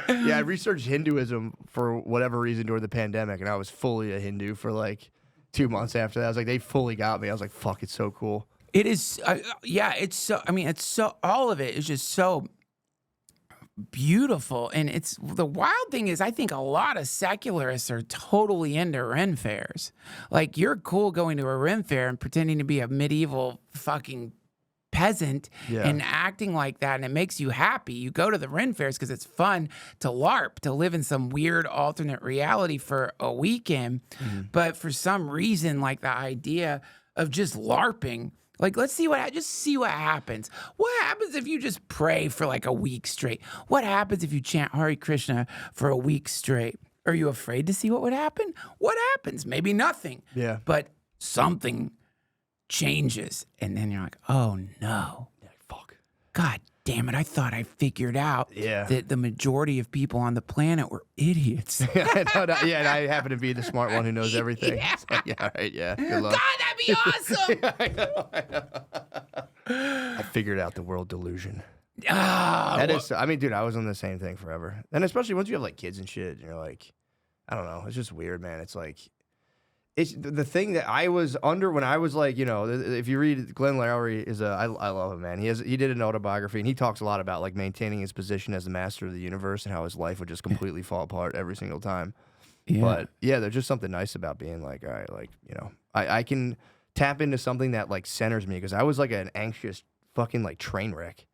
B: Yeah, I researched Hinduism for whatever reason during the pandemic, and I was fully a Hindu for like 2 months after that. I was like, they fully got me. I was like, fuck, it's so cool.
A: It is, it's so, all of it is just so beautiful. And it's the wild thing is I think a lot of secularists are totally into Ren fairs. Like you're cool going to a Ren fair and pretending to be a medieval fucking peasant and acting like that, and it makes you happy. You go to the Ren fairs because it's fun to LARP, to live in some weird alternate reality for a weekend. But for some reason, like the idea of just LARPing, like, let's see what happens. What happens if you just pray for like a week straight? What happens if you chant Hare Krishna for a week straight? Are you afraid to see what would happen? What happens? Maybe nothing.
B: Yeah.
A: But something changes. And then you're like, oh no.
B: Yeah, fuck.
A: God damn it. I thought I figured out that the majority of people on the planet were idiots.
B: And I happen to be the smart one who knows everything.
A: Yeah.
B: It's like, all right, yeah. Good luck.
A: God, that'd be awesome.
B: I know. I figured out the world delusion.
A: Oh,
B: I mean, dude, I was on the same thing forever. And especially once you have like kids and shit, and you're like, I don't know. It's just weird, man. It's like, it's the thing that I was under when I was like, if you read Glenn Lowry I love him, man. He did an autobiography and he talks a lot about like maintaining his position as the master of the universe and how his life would just completely fall apart every single time. Yeah. But yeah, there's just something nice about being like, all right, like, I can tap into something that like centers me because I was like an anxious fucking like train wreck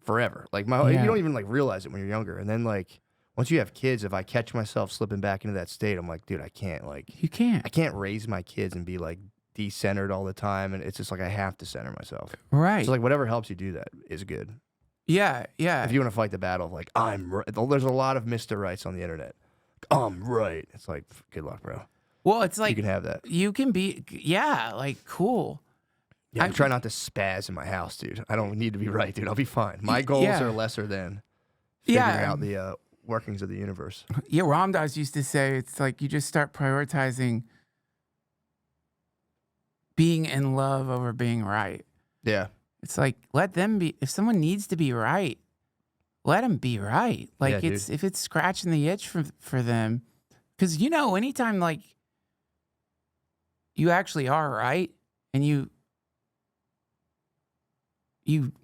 B: forever. Like you don't even like realize it when you're younger. And then like, once you have kids, if I catch myself slipping back into that state, I'm like, dude, I can't. I can't raise my kids and be like decentered all the time. And it's just like I have to center myself.
A: Right.
B: So like whatever helps you do that is good.
A: Yeah, yeah.
B: If you want to fight the battle of like, I'm right. There's a lot of Mr. Rights on the internet. I'm right. It's like, good luck, bro.
A: Well, it's like.
B: You can have that.
A: You can be, like, cool.
B: Yeah, I try not to spaz in my house, dude. I don't need to be right, dude. I'll be fine. My goals are lesser than figuring out the workings of the universe.
A: Yeah, Ram Dass used to say it's like you just start prioritizing being in love over being right.
B: Yeah.
A: It's like let them be. If someone needs to be right, let them be right. Like if it's scratching the itch for them, because anytime like you actually are right and you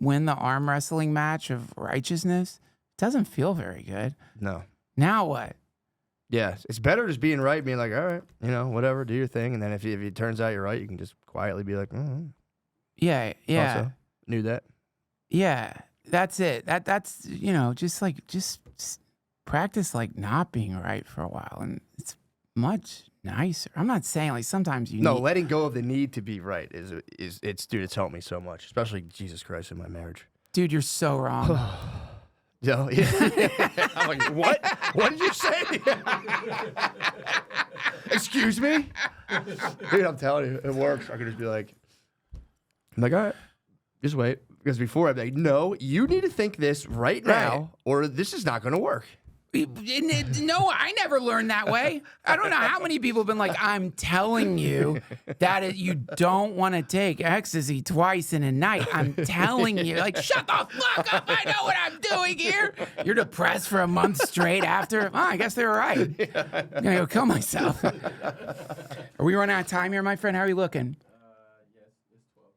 A: win the arm wrestling match of righteousness. Doesn't feel very good.
B: No.
A: Now what?
B: Yeah, it's better just being right, being like, all right, whatever, do your thing. And then if it turns out you're right, you can just quietly be like,
A: yeah.
B: Also, knew that.
A: Yeah, that's it. That's just practice like not being right for a while, and it's much nicer. I'm not saying like sometimes you
B: No,
A: need.
B: letting go of the need to be right is dude, it's helped me so much, especially Jesus Christ in my marriage.
A: Dude, you're so wrong.
B: No, yeah. I'm like, what? What did you say? Excuse me? Dude, I'm telling you, it works. I could just be like, all right, just wait. Because before I'd be like, no, you need to think this right now, or this is not going to work.
A: No, I never learned that way. I don't know how many people have been like, I'm telling you that you don't want to take ecstasy twice in a night. I'm telling you. Like, shut the fuck up. I know what I'm doing here. You're depressed for a month straight after. Oh, I guess they were right. I'm going to go kill myself. Are we running out of time here, my friend? How are you looking?
C: Yes, it's 12.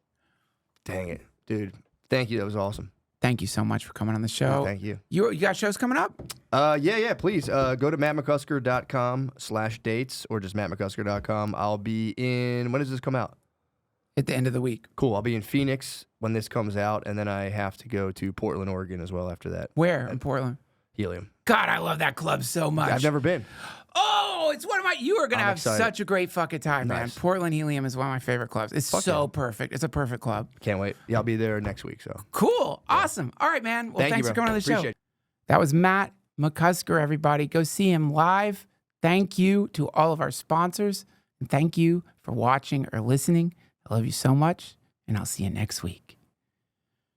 B: Dang it, dude. Thank you. That was awesome.
A: Thank you so much for coming on the show.
B: Thank you.
A: You got shows coming up?
B: Yeah, please. Go to mattmccusker.com/dates or just mattmccusker.com. I'll be in, when does this come out?
A: At the end of the week.
B: Cool. I'll be in Phoenix when this comes out, and then I have to go to Portland, Oregon as well after that.
A: Where in Portland?
B: Helium.
A: God, I love that club so much.
B: I've never been.
A: Oh, it's one of my. You are gonna
B: I'm
A: have
B: excited.
A: such a great fucking time, man.
B: Nice.
A: Portland Helium is one of my favorite clubs. It's so perfect. It's a perfect club.
B: Can't wait. Yeah, I'll be there next week. So
A: Cool. Awesome. All right, man. Well,
B: Thank you,
A: thanks for
B: bro.
A: coming on the show.
B: Appreciate it.
A: That was Matt McCusker, everybody. Go see him live. Thank you to all of our sponsors. And thank you for watching or listening. I love you so much, and I'll see you next week.